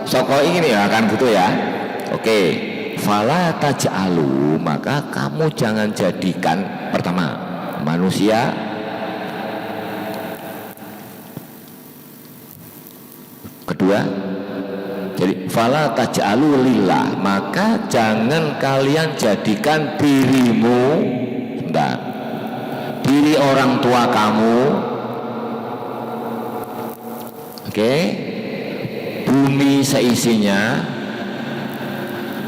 saka ini ya kan gitu ya. Oke, fala taj'alu, maka kamu jangan jadikan pertama manusia kedua, jadi fala taj'alu lillah, maka jangan kalian jadikan dirimu, sebentar, diri orang tua kamu, oke, bumi seisinya,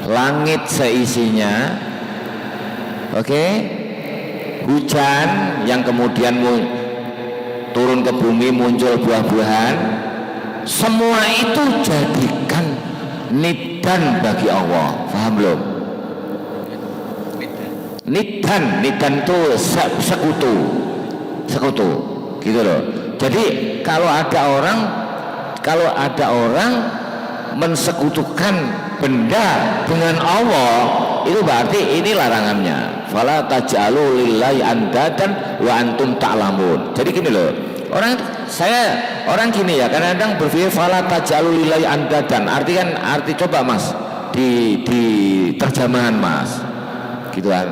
langit seisinya, oke, hujan yang kemudian turun ke bumi muncul buah-buahan, semua itu jadikan nidan bagi Allah. Paham belum? Nidan itu sekutu gitu loh. Jadi kalau ada orang mensekutukan benda dengan Allah, itu berarti ini larangannya. Fala taj'alu lillahi andadan wa antum ta'lamun. Jadi gini loh, orang gini ya, kadang-kadang berpikir fala taj'alu lillahi andadan. Arti coba Mas di terjemahan Mas, gitu kan.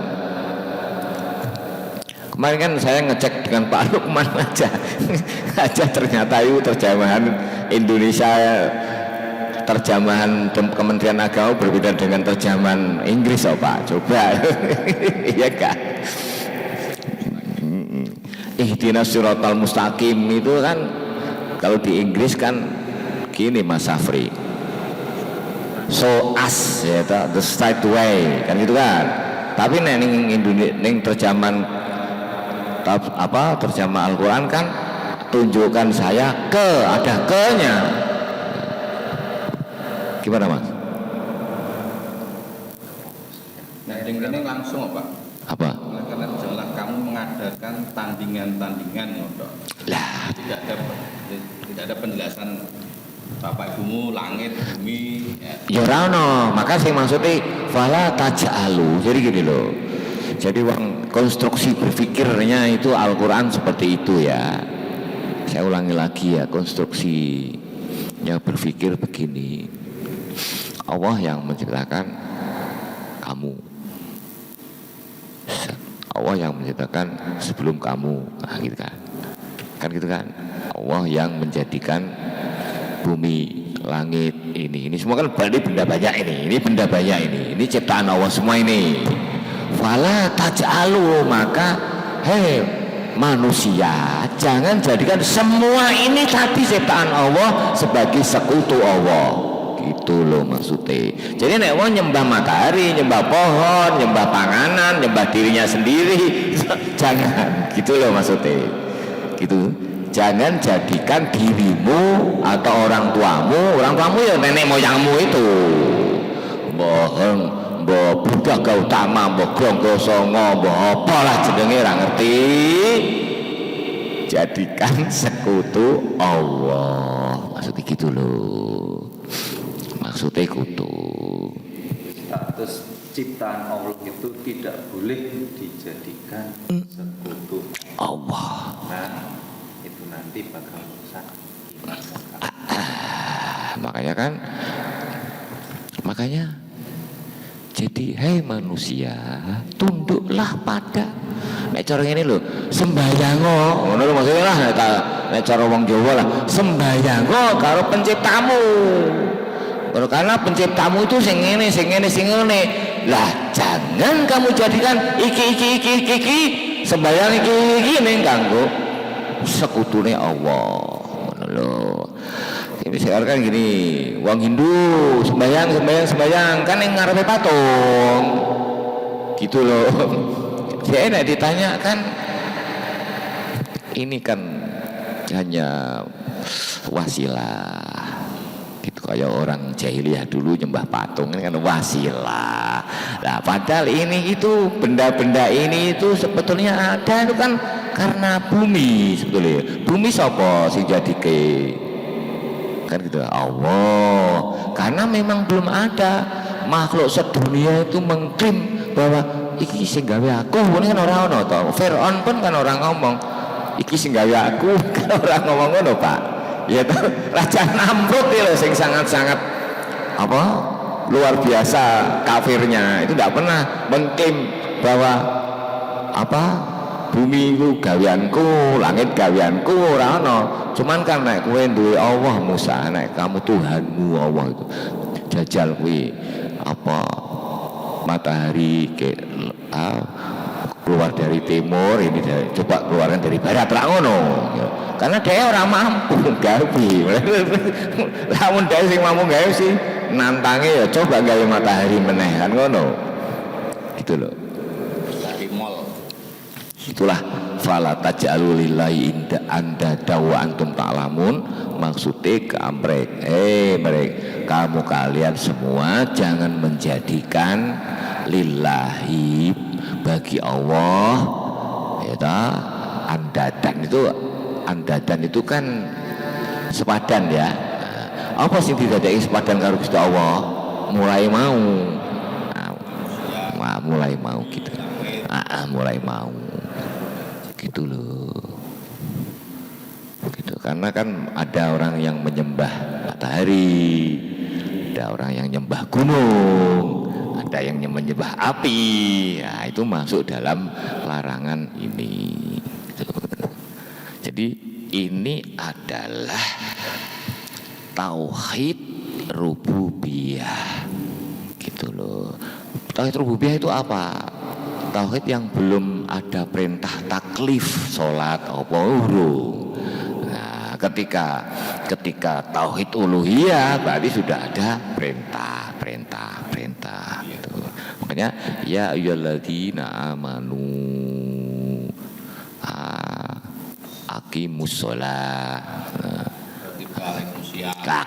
Kemarin kan saya ngecek dengan Pak Lukman aja ternyata itu terjemahan Indonesia, terjemahan Kementerian Agama berbeda dengan terjemahan Inggris, oh Pak, coba. Iya Kak. Ihdinas siratal mustaqim itu kan kalau di Inggris kan gini Mas Safri, so us ya, the straight way kan gitu kan. Tapi ning Indonesia ning terjemahan terjemah Al-Quran kan tunjukkan saya ada ke-nya. Gimana Mas? Nah ini langsung Pak. Apa? Karena jelas kamu mengadakan tandingan lah, tidak ada penjelasan bapak ibumu, langit, bumi. Ya rano, maka saya maksudnya fala taj'alu. Jadi gini loh. Jadi konstruksi berpikirnya itu Al-Quran seperti itu ya. Saya ulangi lagi ya, konstruksinya berpikir begini. Allah yang menciptakan kamu, Allah yang menciptakan sebelum kamu, nah, gitu kan gitu kan. Allah yang menjadikan bumi, langit, ini semua kan berarti benda banyak ini benda banyak ini ciptaan Allah semua ini. Fala taj'alu, maka hei manusia, jangan jadikan semua ini tadi ciptaan Allah sebagai sekutu Allah, gitu loh maksudnya. Jadi nek wong nyembah matahari, nyembah pohon, nyembah panganan, nyembah dirinya sendiri, jangan, gitu loh maksudnya. Gitu. Jangan jadikan dirimu atau orang tuamu ya nenek moyangmu itu. Bohong. Mbah Buddha Gautama, mbah Grangga Sanga, mbah apalah jenenge ra ngerti, jadikan sekutu Allah, maksudnya gitu loh. maksudnya kudu. Status ciptaan Allah itu tidak boleh dijadikan sekutu Allah. nah itu nanti bakal rusak iman. Makanya jadi hei manusia, tunduklah pada nek cara ngene lho, sembayango, ngono lho maksudnya lah nek cara wong Jawa lah, sembayango karo penciptamu. Karena penciptamu itu sing ngene. Lah jangan kamu jadikan iki sembayang iki ning kanggo sekutune Allah. Ngono lho. Ini sekarang kan gini, wong Hindu sembayang kan yang ngarepe patung, gitu loh. Saya enak ditanya kan, ini kan hanya wasilah, gitu kayak orang jahiliyah dulu nyembah patung ini kan wasilah. Nah padahal ini itu benda-benda ini itu sebetulnya ada itu kan karena bumi sebetulnya. Bumi sapa sing jadike? Kan gitu Allah, karena memang belum ada makhluk sedunia itu mengklaim bahwa iki sing gawe aku, ini kan orang ono to. Firaun pun kan orang ngomong iki sing gawe aku, kan orang ngomong ngono Pak. Ya toh, Raja Namrud itu sing sangat-sangat apa luar biasa kafirnya, itu tidak pernah mengklaim bahwa apa bumi itu gaweanku, langit gaweanku, ora ono. Cuman kan nek kowe duwe Allah Musa, nek kamu Tuhanmu Allah itu. Jajal kuwi apa matahari keluar dari timur, ini coba keluarkan dari barat ra ngono. Karena dia orang mampu gawe. Lamun dia sing mampu gawe sih nantange ya coba gawe matahari meneh kan ngono. Gitu loh. Itulah fala taj'alu lillahi inda anda dawa antum ta'lamun, maksudnya keamrek kamu kalian semua jangan menjadikan lillahi bagi Allah ya ta andadan itu kan sepadan ya. Apa sih tidak ada sepadan karo Gusti Allah? Mulai mau gitu. Mulai mau gitu loh, gitu. Karena kan ada orang yang menyembah matahari, ada orang yang menyembah gunung, ada yang menyembah api, ya itu masuk dalam larangan ini gitu. Jadi ini adalah tauhid rububiyah gitu loh. Tauhid rububiyah itu apa? Tauhid yang belum ada perintah taklif sholat apa urung. Nah, ketika tauhid uluhiyah berarti sudah ada perintah gitu. Makanya ya ayyuhalladzina amanu aqimus sholat.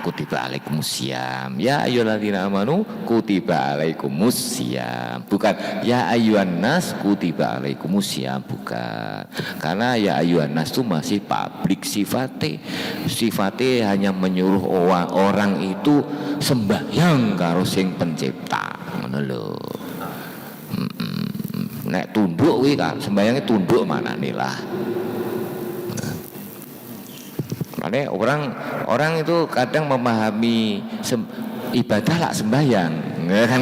Kutiba alaikumusiyam. Ya ayyuhalladzina amanu kutiba alaikumusiyam. Bukan ya ayyuhan nas kutiba alaikumusiyam, bukan. Karena ya ayyuhan nas itu masih publik sifatnya hanya menyuruh orang itu sembahyang karo sing pencipta. Ngono lho. Nek tunduk kuwi kan sembahyangnya tunduk manane lah. Makanya orang itu kadang memahami ibadah lah sembahyang, kan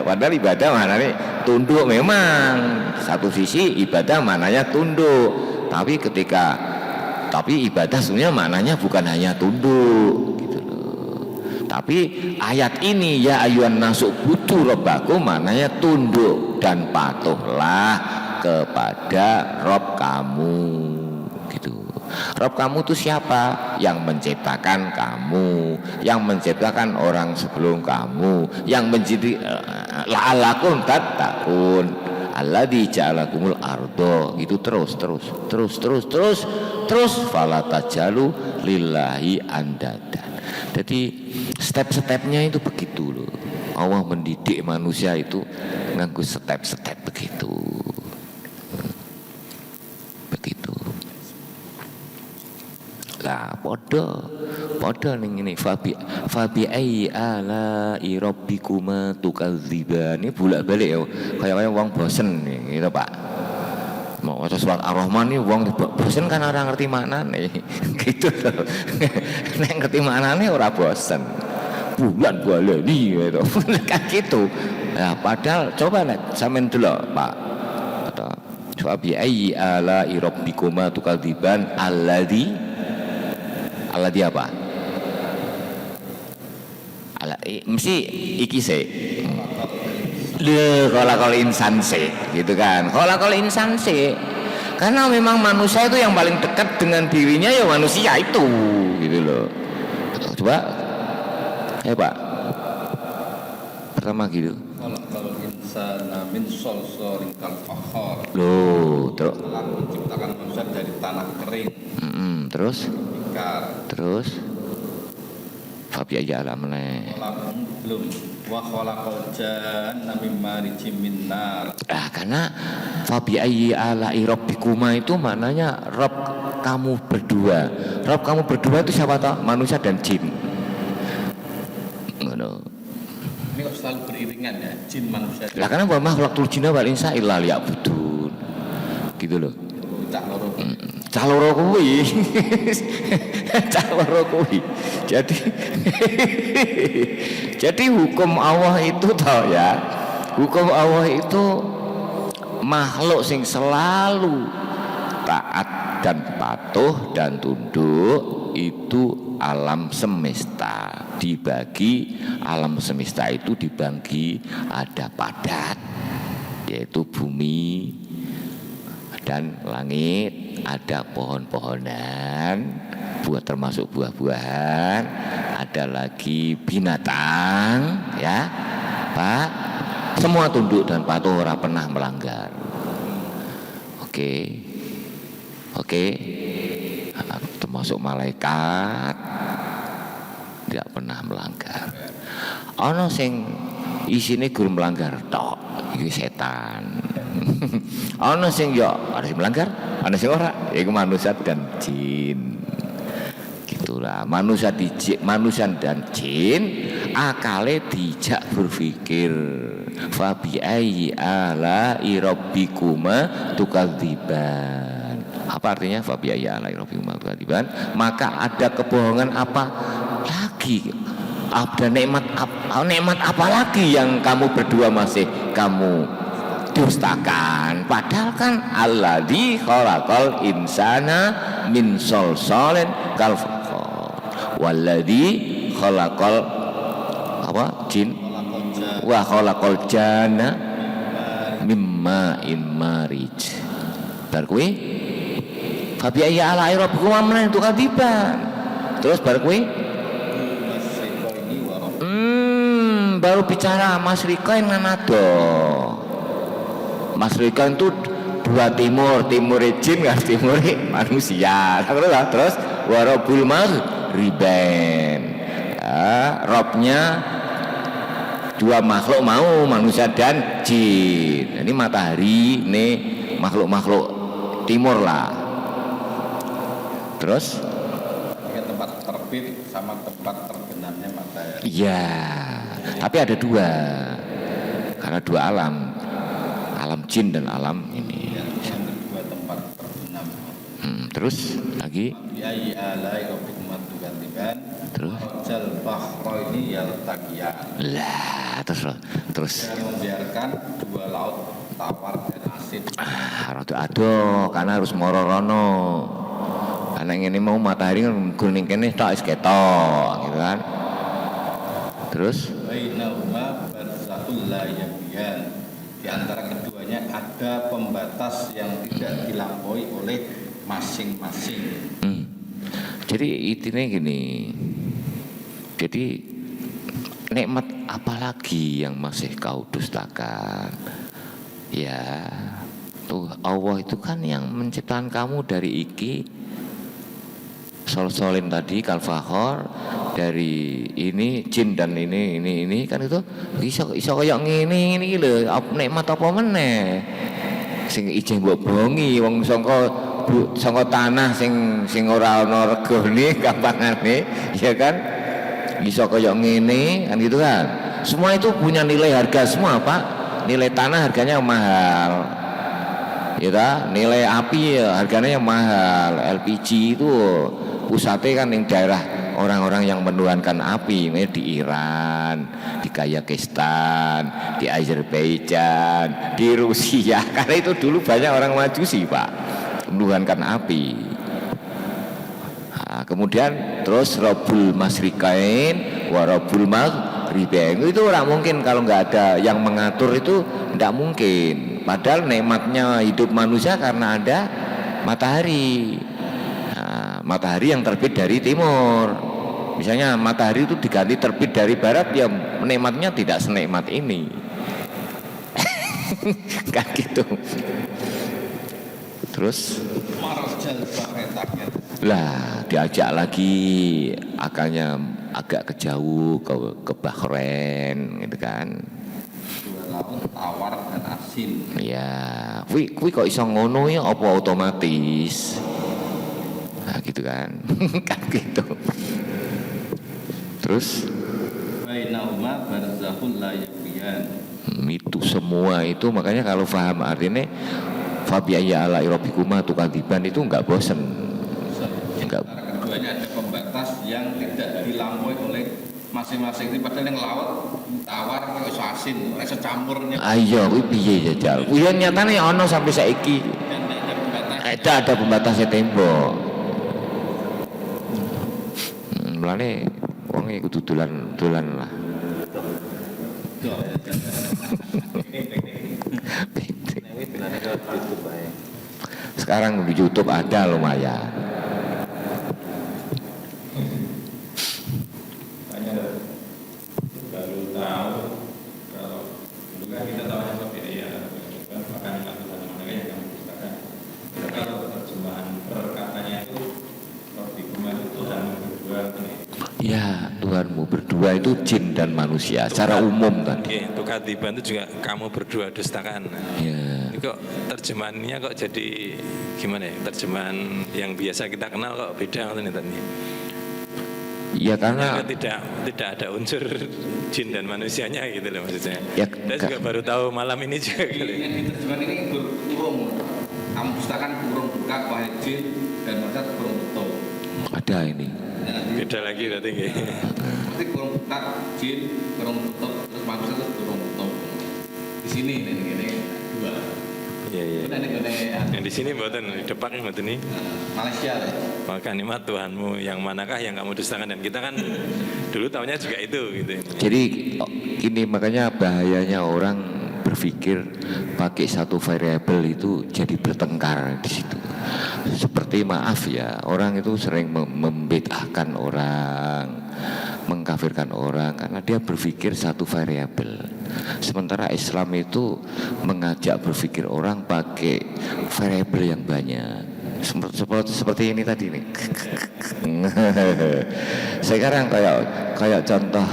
padahal ibadah maknanya tunduk. Memang satu sisi ibadah maknanya tunduk, tapi ibadah sebenarnya maknanya bukan hanya tunduk gitu loh. Tapi ayat ini ya ayyuhan nasu budu rabbakum maknanya tunduk dan patuhlah kepada Rob kamu gitu. Rob kamu itu siapa? Yang menciptakan kamu, yang menciptakan orang sebelum kamu, yang menjadi la'alakum tattaqun alladzi ja'alakumul ardo. Itu terus fala tajalu lillahi andadan. Jadi step-stepnya itu begitu loh. Allah mendidik manusia itu nganggo step-step begitu. Lah padha ning ngene fabi ai ala rabbikuma tukadziban. Ini bolak-balik ya. Kayak wong bosen nih, gitu Pak. Mau waca surat Ar-Rahman nih wong bosen kan ora ngerti maknane. Gitu loh. Nek ngerti maknane ora bosen. Bulan baleni gitu. Kan gitu. Nah, padahal coba nek sampean delok Pak. Fabi ai ala rabbikuma tukadziban alladzi apa? Mesti iki sih. Kholaqal insan sih, gitu kan. Kholaqal insan sih. Karena memang manusia itu yang paling dekat dengan dirinya ya manusia itu, gitu loh. Coba, Pak. Pertama gitu. Kholaqal insana min solsolin kal fakhar. Loh, terus Allah menciptakan manusia dari tanah kering. Terus? Terus? Fabi aja alamne. Belum. Wa khalaqal janna mim marijim min nar. Karena fabi ayyi ala'i rabbikuma itu maknanya Rob kamu berdua. Rob kamu berdua itu siapa toh? Manusia dan jin. Ngono. Ini kok selalu beriringan ya, jin manusia. Lah karena wa ma khalaqtul jinna wal insa illa liya'budun. Gitu loh. Tak loro. Caloro kuwi. Caloro kuwi. Jadi hukum Allah itu tau ya. Hukum Allah itu makhluk sing selalu taat dan patuh dan tunduk itu alam semesta. Dibagi alam semesta itu dibagi ada padat yaitu bumi dan langit, ada pohon-pohonan, termasuk buah-buahan, ada lagi binatang, ya, Pak. Semua tunduk dan patuh, ora pernah melanggar. Oke, termasuk malaikat tidak pernah melanggar. Ono sing isine guru melanggar tok, iki setan. Ana sing yo ada sing melanggar, ana sing ora, yaiku manusia dan jin. Gitulah, manusia dan jin akale dijak berpikir. Fabi ayyi ala'i rabbikuma tukadziban. Apa artinya fabi ayyi ala'i rabbikuma tukadziban? Maka ada kebohongan apa lagi? Ada nikmat apa lagi yang kamu berdua masih kamu dustakan? Padahal kan alladzi khalaqal insana min solsolin kal fakhar walladzi khalaqal apa jin wa khalaqal janna mimma marij. Bar kuwi fabi ayyi ala'i rabbikum amran tukadziban. Terus bar kuwi baru bicara masyrikain nganado. Masyrikain itu dua timur jin kan timur manusia. Terus warabul maghribain. Robnya dua makhluk mau manusia dan jin. Ini matahari, ini makhluk timur lah. Terus tempat terbit sama tempat terbenamnya matahari. Iya. Tapi ada dua, karena dua alam jin dan alam ini. Yang kedua tempat terbenam. Terus lagi. Biayi alai rabbikum tukadziban. Terus. Jal bahra ini yaltaqiyan. Lah, terus. Yang membiarkan dua laut tawar dan asin. Aduh, karena harus moro-rono. Karena ini mau matahari kan kuning kene tak ketok, gitu kan. Terus bainahuma barzakhul la yabghiyan. Di antara keduanya ada pembatas yang tidak dilampaui oleh masing-masing. Jadi intinya gini. Jadi nikmat apa lagi yang masih kau dustakan? Ya, tuh Allah itu kan yang menciptakan kamu dari iki solsolin tadi kalfahor, dari ini jin dan ini kan itu iso kaya ngene lho, nikmat apa meneh sing ijeng mbok bongi wong sangka saka tanah sing ora ana regane gampangane ya kan iso kaya ngene kan gitu kan. Semua itu punya nilai harga semua Pak. Nilai tanah harganya mahal. Ya ta? Nilai api ya harganya mahal. LPG itu pusatnya kan yang daerah orang-orang yang menuhankan api, di Iran, di Kazakhstan, di Azerbaijan, di Rusia. Karena itu dulu banyak orang Majusi Pak, menuhankan api. Nah, kemudian terus Rabbul Masyriqain wa Rabbul Maghribain, itu orang mungkin kalau nggak ada yang mengatur itu tidak mungkin. Padahal nikmatnya hidup manusia karena ada matahari. Nah, matahari yang terbit dari timur. Misalnya matahari itu diganti terbit dari barat, ya nikmatnya tidak senikmat ini. Kan gitu. Terus lah diajak lagi, akalnya agak kejauh ke Bahrain gitu kan. Dua laut tawar dan asin. Ya, kuwi kok iso ngono ya apa otomatis? Nah, gitu kan. Kan gitu. Terus bainahuma barzakhul la yabghiyan. Itu semua itu makanya kalau paham artinya Fabiaya ala irobikuma tukadziban itu enggak bosen. Enggak. Keduanya ada pembatas yang tidak dilampaui oleh masing-masing. Ini padahal yang laut tawar kok iso asin, iso campurnya. Ayo kuwi piye jajal? Kuwi nyatane ana sampai saiki. Dan tidak ada pembatas. Ada pembatasnya tembok. Mulane wong iki kudu dolan lah. Sekarang di YouTube ada lumayan. Baru tahu kalau dulu kan kita tahu apa biaya kan makanan mana yang kamu pustakan. Kalau terjemahan perkataannya itu Rabbikuma itu Tuhan berdua ini. Ya, Tuhanmu berdua itu jin dan manusia secara umum kan. Oke, tukadziban itu juga kamu berdua dustakan. Ya. Ini kok terjemahannya kok jadi gimana ya? Terjemahan yang biasa kita kenal kok beda nih tadi. Ya karena Tidak ada unsur jin dan manusianya gitu loh maksudnya. Ya, Saya juga baru tahu malam ini juga kali. Yang diterjemahkan ini berkurung. Kamu pustakan kurung buka wahai jin dan manusia kurung tutup. ada ini. Beda lagi berarti nggih. Nanti kurung buka jin, kurung tutup, terus manusia terus kurung tutup. Di sini ini dua. Iya. Ini Yang di sini mboten, di depan mboten nih. Malaysia. Maka nikmat Tuhanmu yang manakah yang kamu dustakan, dan kita kan dulu tahunya juga itu gitu. Jadi ini makanya bahayanya orang berpikir pakai satu variabel itu jadi bertengkar di situ. Seperti maaf ya, orang itu sering membedahkan orang, mengkafirkan orang karena dia berpikir satu variabel. Sementara Islam itu mengajak berpikir orang pakai variabel yang banyak. Seperti ini tadi nih. Sekarang kayak contoh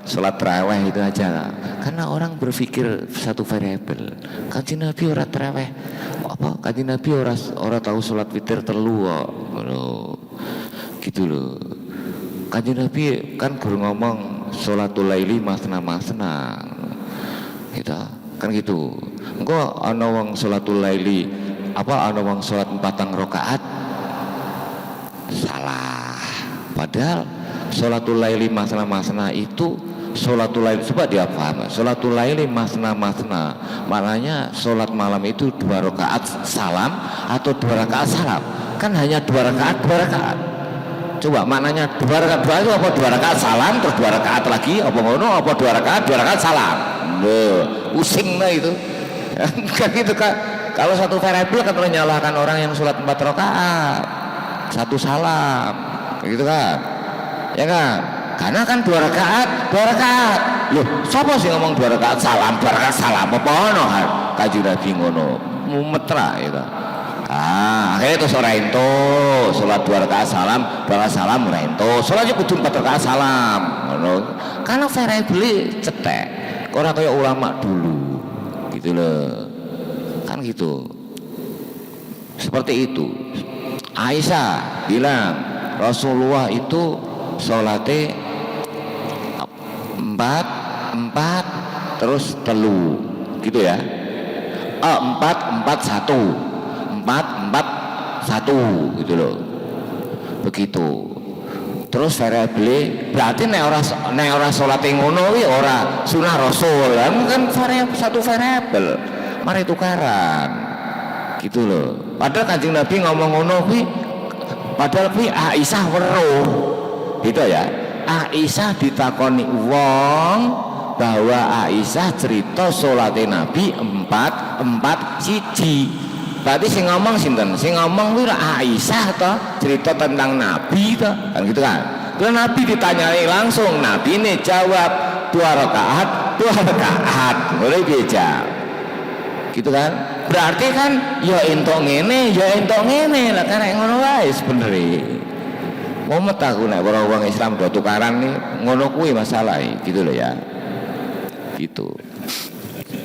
sholat tarawih itu aja, karena orang berpikir satu variabel. Kanjeng Nabi ora tarawih apa, kanjeng Nabi ora tahu sholat witir telu kok, gitu loh. Kanjeng Nabi kan guru ngomong sholatul laili masna gitu, kan gitu. Engko ana wong sholatul laili apa, ana wong sholat 4 rakaat salah. Padahal sholatul laili masna itu sholatul lail, coba dia paham. Sholatul laili masna maknanya sholat malam itu 2 rakaat salam atau 2 rakaat salam. Kan hanya 2 rakaat. Coba maknanya 2 rakaat itu apa, 2 rakaat salam terus 2 rakaat lagi apa ngono, apa 2 rakaat salam. Loh, pusing lah itu. Kan gitu kan. Kalau satu variabel kan menyalahkan orang yang sholat 4 rakaat 1 salam, gitu kan? Ya kan? Karena kan 2 rakaat. Loh, siapa sih ngomong 2 rakaat salam, 2 rakaat salam apa ono? Kanjeng Nabi ngono. Mumet ra itu. Akhirnya terus ora ento, salat 2 rakaat salam, 2 rakaat salam ora ento. Salatnya kudu 4 rakaat salam. Ngono. Karena variabel cetek. Ora kaya ulama dulu. Gitu loh. Kan gitu. Seperti itu. Aisyah bilang Rasulullah itu sholatnya empat terus telu gitu ya. Empat satu gitu loh. Begitu. Terus variable berarti nek ora salate ngono kuwi ora sunah Rasul. Kan satu variabel. Mari tukaran. Gitu loh. Padahal Kanjeng Nabi ngomong ngono kuwi padahal kuwi Aisyah weruh. Gitu ya. Aisyah ditakoni wong bahwa Aisyah cerita salate Nabi empat siji. Berarti sing ngomong sinten? Sing ngomong kuwi Aisyah toh, cerita tentang Nabi toh, kan gitu kan. Kalau Nabi ditanyai langsung, Nabi ini jawab 2 rakaat, boleh dia jawab. Gitu kan? Berarti kan ya entuk ngene lah kan ngono wae sebenere. Mumet aku nek ora wong Islam do tukaran nih, ngono kuwi masalah gitu loh ya. Gitu.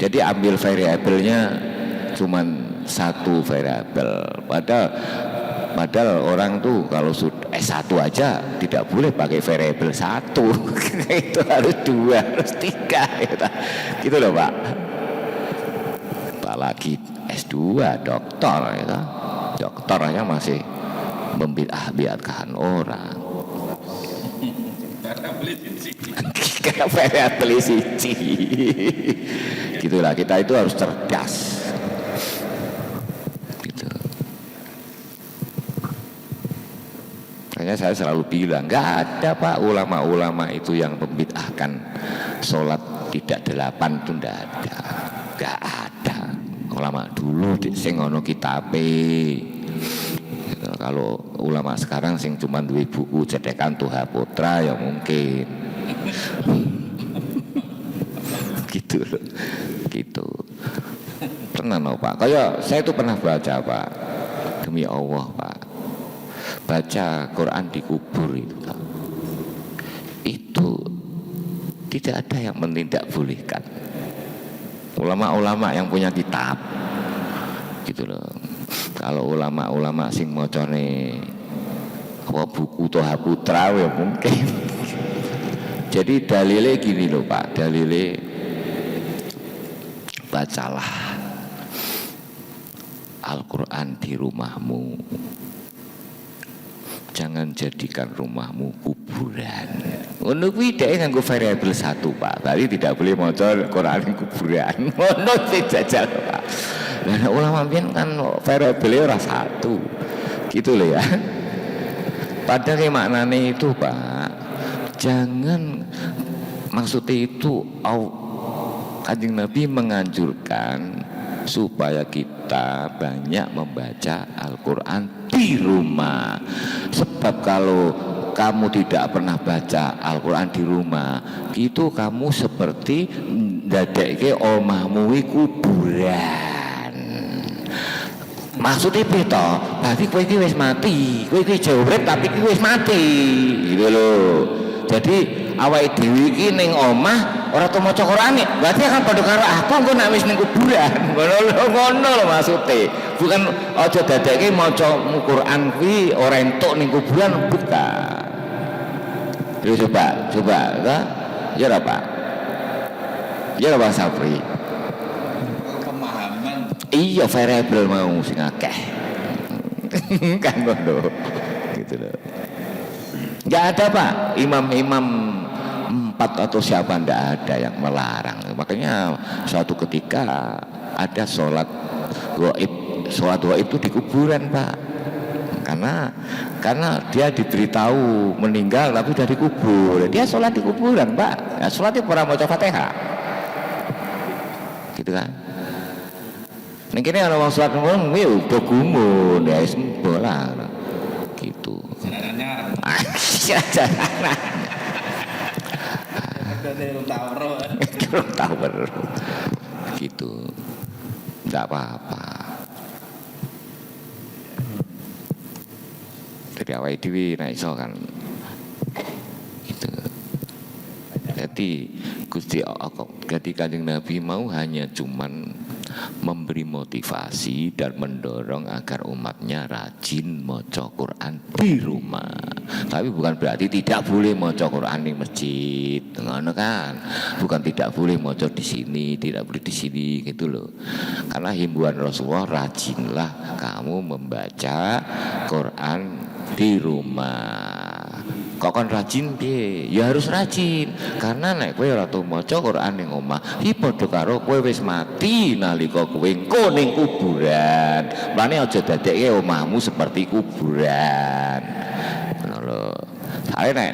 Jadi ambil variabelnya cuman satu variabel. Padahal orang tuh kalau sudah S1 aja tidak boleh pakai variabel satu. Itu harus 2, harus 3 gitu loh Pak. Apalagi S2 doktor gitu. Doktornya masih membid'ah-bid'ahkan orang. Karena variabel siji. Gitulah, kita itu harus cerdas. Makanya saya selalu bilang, nggak ada Pak ulama-ulama itu yang membid'ahkan sholat tidak 8 itu nggak ada. Ulama dulu sing ono kitabe. Kalau ulama sekarang sing cuma duwe buku cetekan Tuha Putra ya mungkin. Gitu loh. Gitu. Tenan Pak. Kayak saya itu pernah baca Pak. Demi Allah Pak. Baca Quran di kubur itu tidak ada yang menindakbolehkan. Ulama-ulama yang punya kitab gitu loh. Kalau ulama-ulama sing macane buku Toha Putra ya mungkin. Jadi dalile gini loh Pak, dalile bacalah Al-Quran di rumahmu. Jangan jadikan rumahmu kuburan. Ngono kuwi dhek nganggo variabel 1 Pak. Tadi tidak boleh maca Quran kuburan. Ngono sing jajal Pak. Lah ulama mbiyen kan variabelnya ora 1. Gitu loh ya. Padahal maknane itu Pak. Jangan maksudnya itu Kanjeng Nabi menganjurkan supaya kita banyak membaca Al-Quran di rumah. Sebab kalau kamu tidak pernah baca Al-Quran di rumah, itu kamu seperti ndadekke omahmu kuburan. Maksudnya itu, berarti kowe iki wis mati, kowe iki urip tapi kowe wis mati, gitu loh. Jadi awake dhewe iki ning omah ora tau maca Quran, berarti akan padha karo aku engko nek wis ning kuburan. Ngono lho maksude. Bukan aja dadekke maca Quran kuwi ora entuk ning kuburan, bukan. Yo coba ta? Ya ora Pak. Ya ora Pak Sapri. Pemahaman. Iya variabel mau sing akeh. Kan ngono. Gitu loh. Enggak ada Pak, imam-imam 4 atau siapa ndak ada yang melarang. Makanya suatu ketika ada sholat gaib itu di kuburan Pak. Karena dia diberitahu meninggal tapi sudah dikubur. Dia sholat di kuburan Pak. Ya, sholat itu orang maca Fatihah. Gitu kan. Ning kene ana wong sholat ngono kuwi udah gumun ya wis bola. Gitu. Tower gitu, nggak apa-apa. Jadi awake dhewe nek iso kan gitu. Jadi Gusti Allah, jadi Kanjeng Nabi mau hanya cuman memberi motivasi dan mendorong agar umatnya rajin maca Quran di rumah. Tapi bukan berarti tidak boleh maca Quran di masjid, ngono kan? Bukan tidak boleh maca di sini, tidak boleh di sini gitu loh. Karena himbauan Rasulullah, rajinlah kamu membaca Quran di rumah. Kok kan rajin piye? Ya harus rajin. Karena nek kowe ora tau maca Quran ning omah, iki padha karo kowe wis mati nalika kowe engko ning kuburan. Mane aja dadekke omahmu seperti kuburan. Ngono lho. Soale nek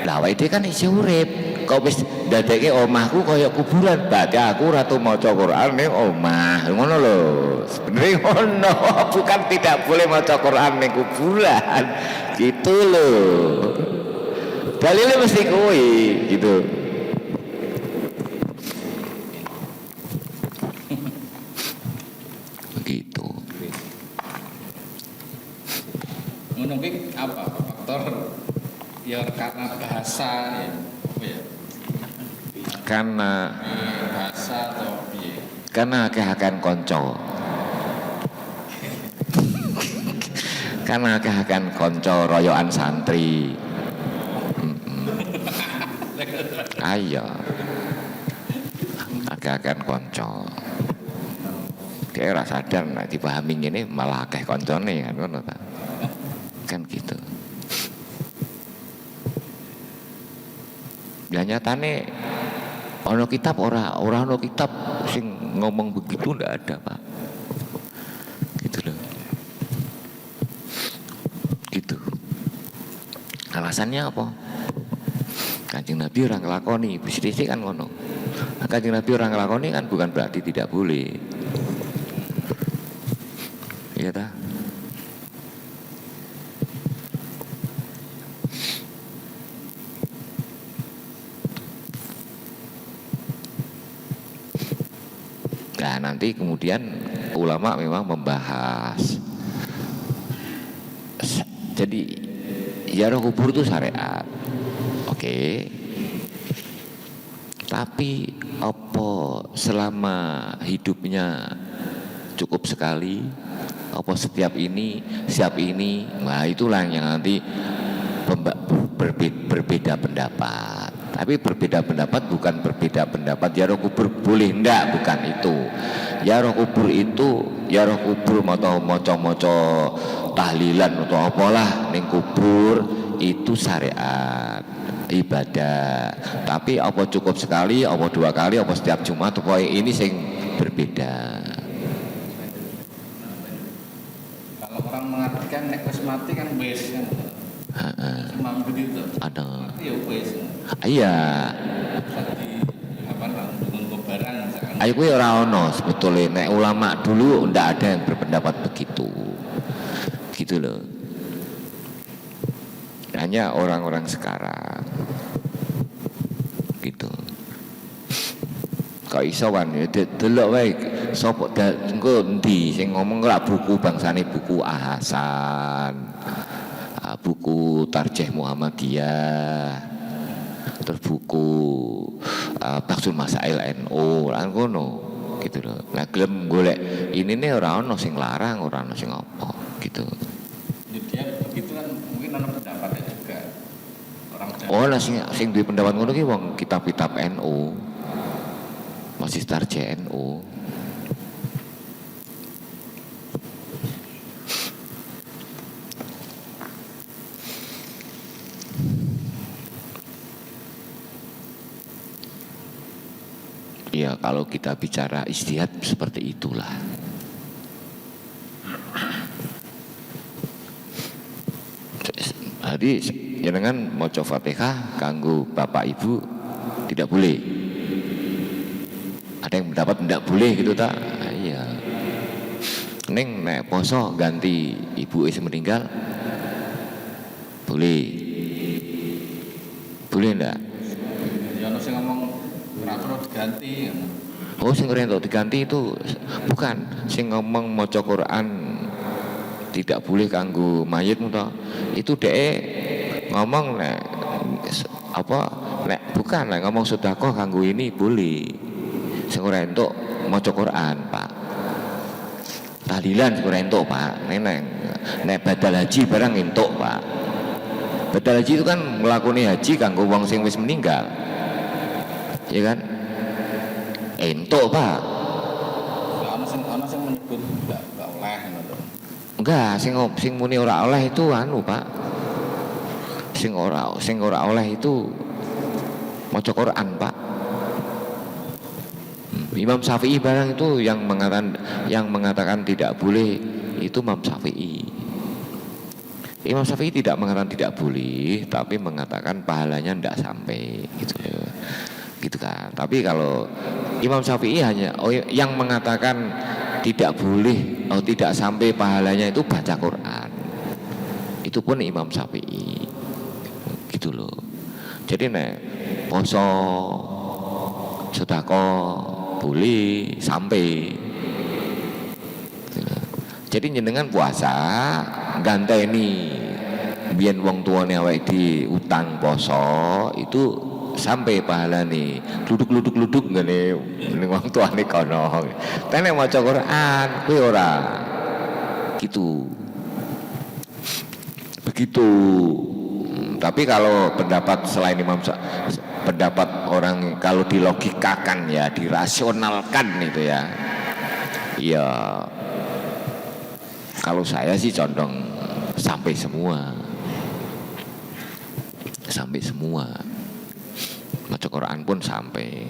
lah awake kan isih urip, kok wis dadekke omahku kaya kuburan, berarti aku ora tau maca Quran ning omah. Ngono lho. Sebenarnya ngono, bukan tidak boleh maca Quran ning kuburan. Gitu loh. Dalilnya mesti kowe gitu. Begitu. Ngono kuwi apa faktor ya karena bahasa ya. Apa ya? Karena Bahasa atau piye? karena kehakan konco. Karena kehakan konco royoan santri. Ayo. Kehakan konco. Dia ora sadar nek dipahami ngene malah akeh koncone kan ngono ta. Kan gitu. Ya nyatane ono kitab ora ono kitab sing ngomong begitu, ndak ada, Pak. Gitu loh. Gitu. Alasannya apa? Kanjeng Nabi orang ngelakoni, bisnis kan ngono. Nah, Kanjeng Nabi orang ngelakoni kan bukan berarti tidak boleh. Iya ta? Nah nanti kemudian ulama memang membahas. Jadi ziarah kubur itu syariat, oke. Tapi apa selama hidupnya cukup sekali, apa setiap ini, siap ini, nah itulah yang nanti berbeda pendapat. Tapi berbeda pendapat bukan berbeda pendapat ziarah kubur boleh ndak, bukan itu. Ziarah kubur itu ziarah kubur moco tahlilan atau apalah ning kubur itu syariat ibadah. Tapi apa cukup sekali, apa 2 kali, apa setiap Jumat, pokoknya ini sing berbeda. Kalau orang mengartikan nek wis mati kan wis kan. Cuma begitu. Ada. Ya wis. Iya. Tadi apa dengan kobaran misalkan. Ayo kuwi ora ono sebetulnya nek ulama dulu ndak ada yang berpendapat begitu. Gitu loh. Hanya orang-orang sekarang. Gitu. Kok iso kan ya delok wae sapa engko endi sing ngomong ora buku bangsane buku Ahasan. Buku Tarjih Muhammadiyah, terus buku Baksul Masail NU, lan ngono gitu loh. Lah gelem golek inine ora ono sing larang, ora ono sing apa gitu. Jadi dia begitu kan mungkin ada pendapatnya juga. Orang Oh lah sing duwe pendapat ngono ki wong kitab-kitab NU. Masih Tarjih NU. Ya kalau kita bicara ijtihad seperti itulah. Jadi jenengan maca Fatihah kanggo bapak ibu tidak boleh. Ada yang mendapat tidak boleh gitu tak? Iya. Neng nek poso ganti ibu is meninggal boleh. Boleh ndak? ya ono sing ngomong ora perlu diganti. Oh sing untuk diganti itu bukan sing ngomong maca Quran tidak boleh kanggo mayit toh. Itu dhek ngomong nek apa nek bukan nek ngomong sedekah kanggo ini boleh. Sing ora entuk maca Quran, Pak. Tahlilan kurang entuk, Pak. Nek badal haji barang entuk, Pak. Badal haji itu kan nglakoni haji kanggo wong sing wis meninggal. Ya kan? Entuk, Pak. Ana sing menyebut enggak oleh ngono. Enggak, sing muni ora oleh itu anu, Pak. Sing ora oleh itu maca Quran, Pak. Imam Syafi'i barang itu yang mengatakan tidak boleh itu Imam Syafi'i. Imam Syafi'i tidak mengatakan tidak boleh, tapi mengatakan pahalanya tidak sampai gitu kan. Tapi kalau Imam Syafi'i hanya yang mengatakan tidak boleh, tidak sampai pahalanya itu baca Quran. Itu pun Imam Syafi'i, gitu loh. Jadi nek poso sedekah boleh sampai. Jadi jenengan puasa ganteni biyen wong tuane awake di utang poso itu sampai pahalane gluduk-gluduk ngene ning wong tuane kono. Tenek maca Quran kuwi ora gitu. Begitu. Tapi kalau pendapat selain pendapat orang kalau dilogikakan ya, dirasionalkan itu ya. Ya kalau saya sih condong sampai semua. Sampai semua. Maca Quran pun sampai.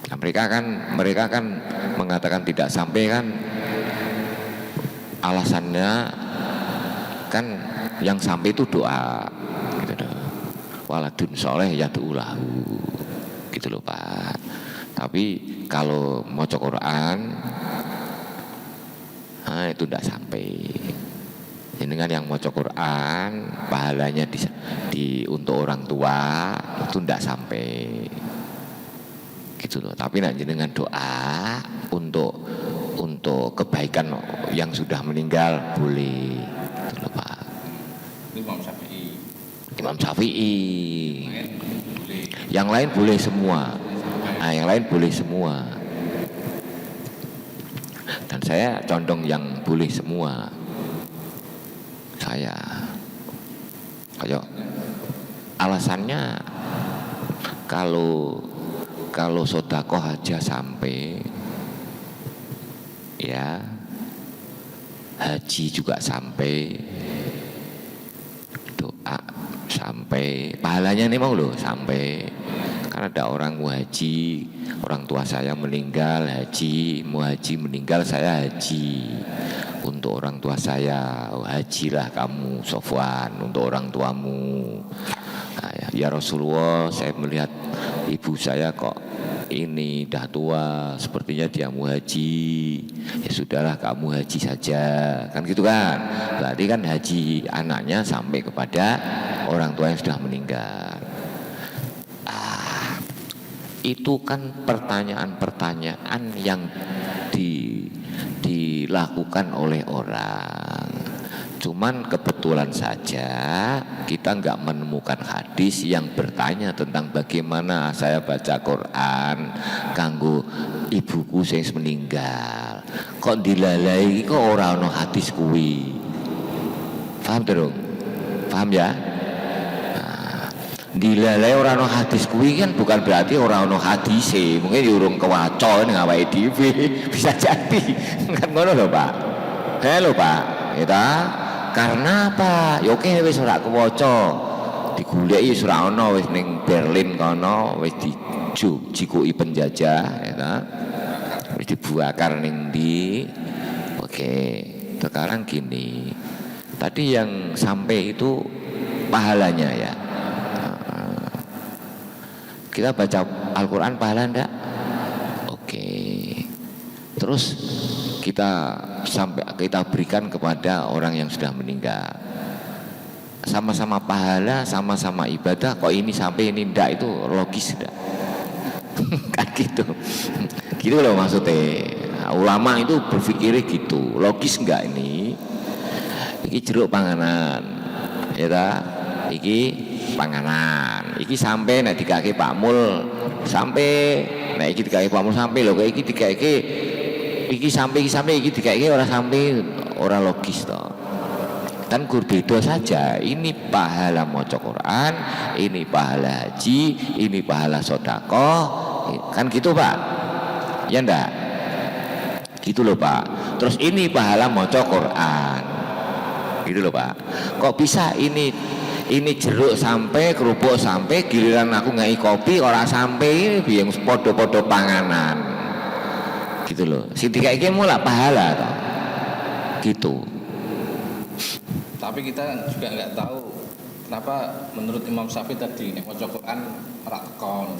Nah, mereka kan mengatakan tidak sampai kan alasannya kan yang sampai itu doa gitu. Waladun soleh yad'ulahu gitu loh, Pak. Tapi kalau maca Quran itu tidak sampai. Dengan yang maca Quran pahalanya untuk orang tua itu tidak sampai gitu loh. Tapi nak jenengan doa untuk kebaikan yang sudah meninggal boleh gitu loh, Pak. Imam Syafi'i. Imam Syafi'i. Yang lain boleh semua. Nah, yang lain boleh semua. Dan saya condong yang boleh semua. Saya kayak alasannya kalau sedekah aja sampai ya, haji juga sampai, doa sampai, pahalanya nih mau loh sampai. Kan ada orang mau haji, orang tua saya meninggal haji, mau haji meninggal saya haji. Untuk orang tua saya, hajilah kamu Sofwan untuk orang tuamu. Nah, ya Rasulullah, saya melihat ibu saya kok ini dah tua, sepertinya dia mau haji. Ya sudahlah kamu haji saja, kan gitu kan. Berarti kan haji anaknya sampai kepada orang tua yang sudah meninggal. Itu kan pertanyaan-pertanyaan yang dilakukan oleh orang. Cuman kebetulan saja kita nggak menemukan hadis yang bertanya tentang bagaimana saya baca Quran kanggo ibuku sing meninggal. Kok dilalai kok ora ono hadis kuwi. Paham terus? Paham ya? Dilalai orang no hadis kuwi kan bukan berarti orang no hadis mungkin diurung kewaca ning awake dhewe bisa jadi kan ngono lho, Pak. Halo, Pak. Kita karena apa? Ya oke wis ora kewaca. Digoleki wis ora ono wis ning Berlin kono wis dijikuki penjajah ya ta. Wis dibakar ning ndi. Oke. Sekarang gini. Tadi yang sampai itu pahalanya ya. Kita baca Al-Quran pahala enggak? Oke. Terus kita berikan kepada orang yang sudah meninggal. Sama-sama pahala, sama-sama ibadah. Kok ini sampai ini enggak, itu logis enggak? Kan gitu. Gitu loh maksudnya. Ulama itu berpikirnya gitu. Logis enggak ini? Iki jeruk panganan. Ya ta? Iki panganan. iki sampai nek dikake Pak Mul sampai nek iki dikake Pak Mul sampai lho iki dikake iki sampai iki dikake ora sampai ora logis to. Kan beda saja, ini pahala maca Quran, ini pahala haji, ini pahala sedekah, kan gitu Pak, ya ndak? Gitu loh Pak. Terus ini pahala maca Quran, gitu loh Pak. Kok bisa ini jeruk sampai, kerupuk sampai, giliran aku ngai kopi orang sampai, biang podo-podo panganan, gitu loh. Sing dikaeke mulak pahala toh, gitu. Tapi kita juga nggak tahu kenapa menurut Imam Syafi'i tadi nek maca Quran ora teko.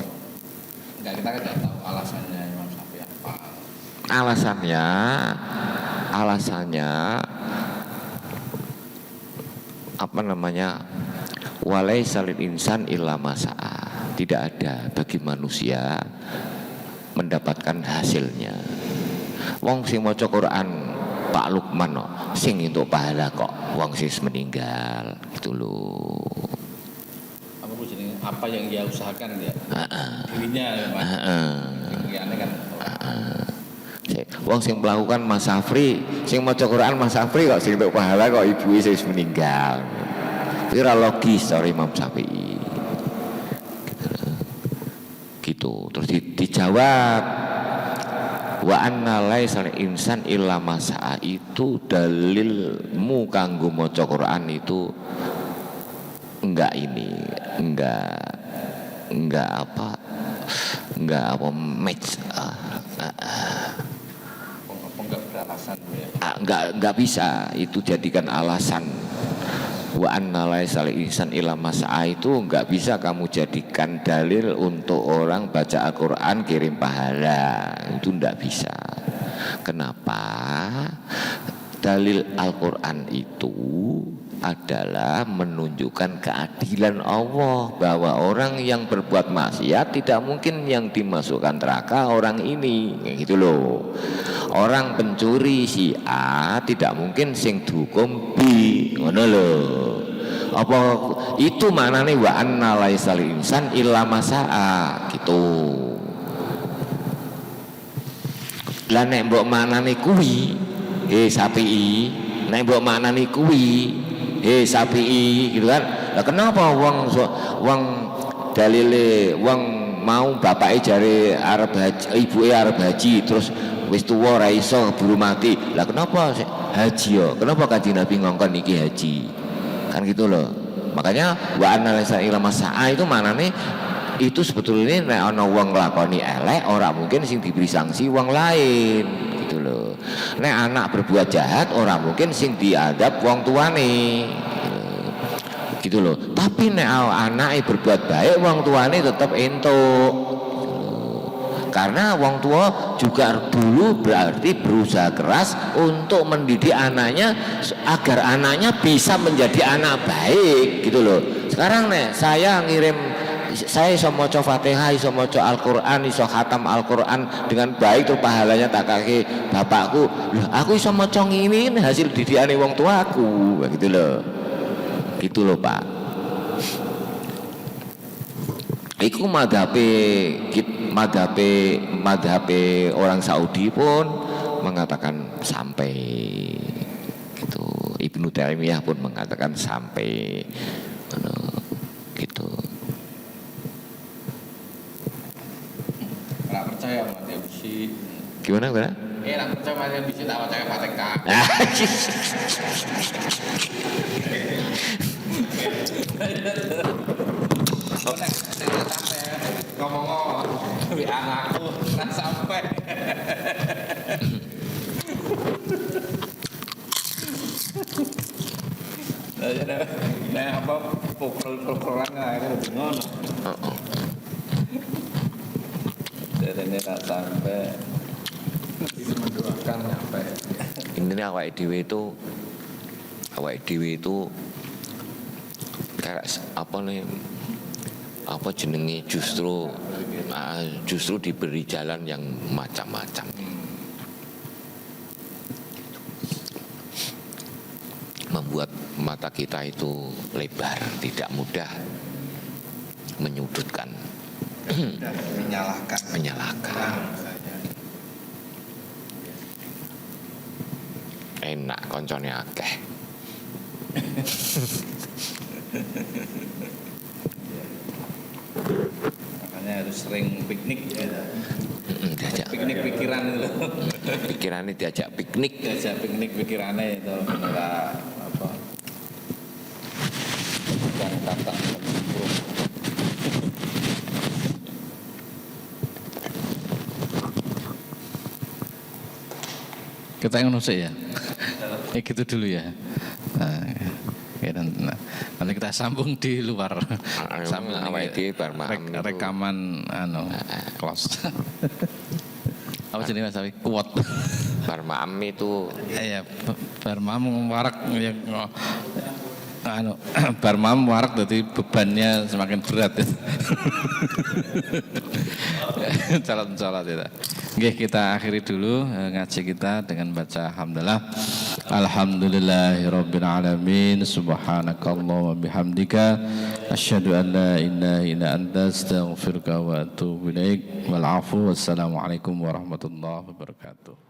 Enggak, kita kan nggak tahu alasannya Imam Syafi'i apa. Alasannya apa namanya? Walaisa lil insan illa masa'a. Tidak ada bagi manusia mendapatkan hasilnya. Wong sing maca Quran Pak Lukman no, sing untuk pahala kok wong sing meninggal gitu loh. Apa yang dia usahakan dia dirinya ya Mas. Aneh kan. Wong sing melakukan Mas Safri, sing maca Quran Mas Safri kok sing untuk pahala kok ibu sing meninggal. Ora logis dari Imam Syafi'i. Gitu. Terus dijawab wa anna laisa insan illa masa'a, itu dalilmu kanggo maca Quran itu enggak match enggak beralasan ya. Enggak bisa itu jadikan alasan. Wa anna laisa insan illa masa'a itu enggak bisa kamu jadikan dalil untuk orang baca Al-Quran kirim pahala, itu enggak bisa. Kenapa? Dalil Al-Quran itu adalah menunjukkan keadilan Allah, bahwa orang yang berbuat maksiat tidak mungkin yang dimasukkan neraka orang ini, gitu loh. Orang pencuri si A tidak mungkin sing dihukum B, ngono lho. Apa itu maknane wa anna laisal insan illa masa'a gitu. Lah nek mbok maknane kuwi Syafi'i, nek mbok maknane kuwi Syafi'i gitu kan. Lah kenapa wong dalile wong mau bapake jare arep haji, ibuke arep haji terus wis tuwa ora iso buru mati. Lah kenapa haji yo? Kenapa Kanjeng Nabi ngongkon iki haji? Kan gitu loh. Makanya wa analisa ilma sa'a itu maknane itu sebetulnya nek ana wong nglakoni elek ora mungkin sing diberi sanksi wong lain, gitu loh. Nek anak berbuat jahat ora mungkin sing diadab wong tuane, gitu loh. Tapi nek anake berbuat baik wong tuane tetep entuk. Karena wong tua juga dulu berarti berusaha keras untuk mendidik anaknya agar anaknya bisa menjadi anak baik, gitu loh. Sekarang nih saya iso maca Fatihah, iso maca Al-Qur'an, iso khatam Al-Qur'an dengan baik tuh pahalanya tak kake bapakku. Loh, aku iso maca ngene hasil didikane wong tuaku, gitu loh. Gitu loh, Pak. Iku madhabe orang Saudi pun mengatakan sampai, gitu. Ibnu Taimiyah pun mengatakan sampai, gitu. Nggak percaya sama dia bisi. Gimana? Nggak percaya sama dia bisi, tak percaya Fatihah. Ngomong-ngomong dari anakku nggak sampai. Nah apa pukul-pukulan akhirnya lebih ngono. Jadi ini nggak sampai. Ini mendoakan nyampe. Ini awake dhewe itu kayak apa nih? Apa jenenge justru diberi jalan yang macam-macam. Membuat mata kita itu lebar, tidak mudah menyudutkan, menyalahkan. Enak koncone akeh. Makanya harus sering piknik ya. Diajak Piknik pikiran itu. pikirannya, diajak piknik. Diajak piknik pikirannya itu menolak apa? Dan kata buruk. Kita yang nusuk ya. Gitu dulu ya. Nah, ya, nanti kita sambung di luar. Sambil awake dhewe bar maem niku. rekaman close. Apa jenis Mas Sawi? Kuat. Bar maem itu Iya, bar maem warak ya bar maem warak jadi bebannya semakin berat ya. Salat ya. Oke, kita akhiri dulu ngaji kita dengan baca alhamdulillah. Alhamdulillahirabbil alamin. Subhanakallahumma bihamdika asyhadu an la ilaha illa anta astaghfiruka wa atubu ilaik. Wal afu wassalamu alaikum warahmatullahi wabarakatuh.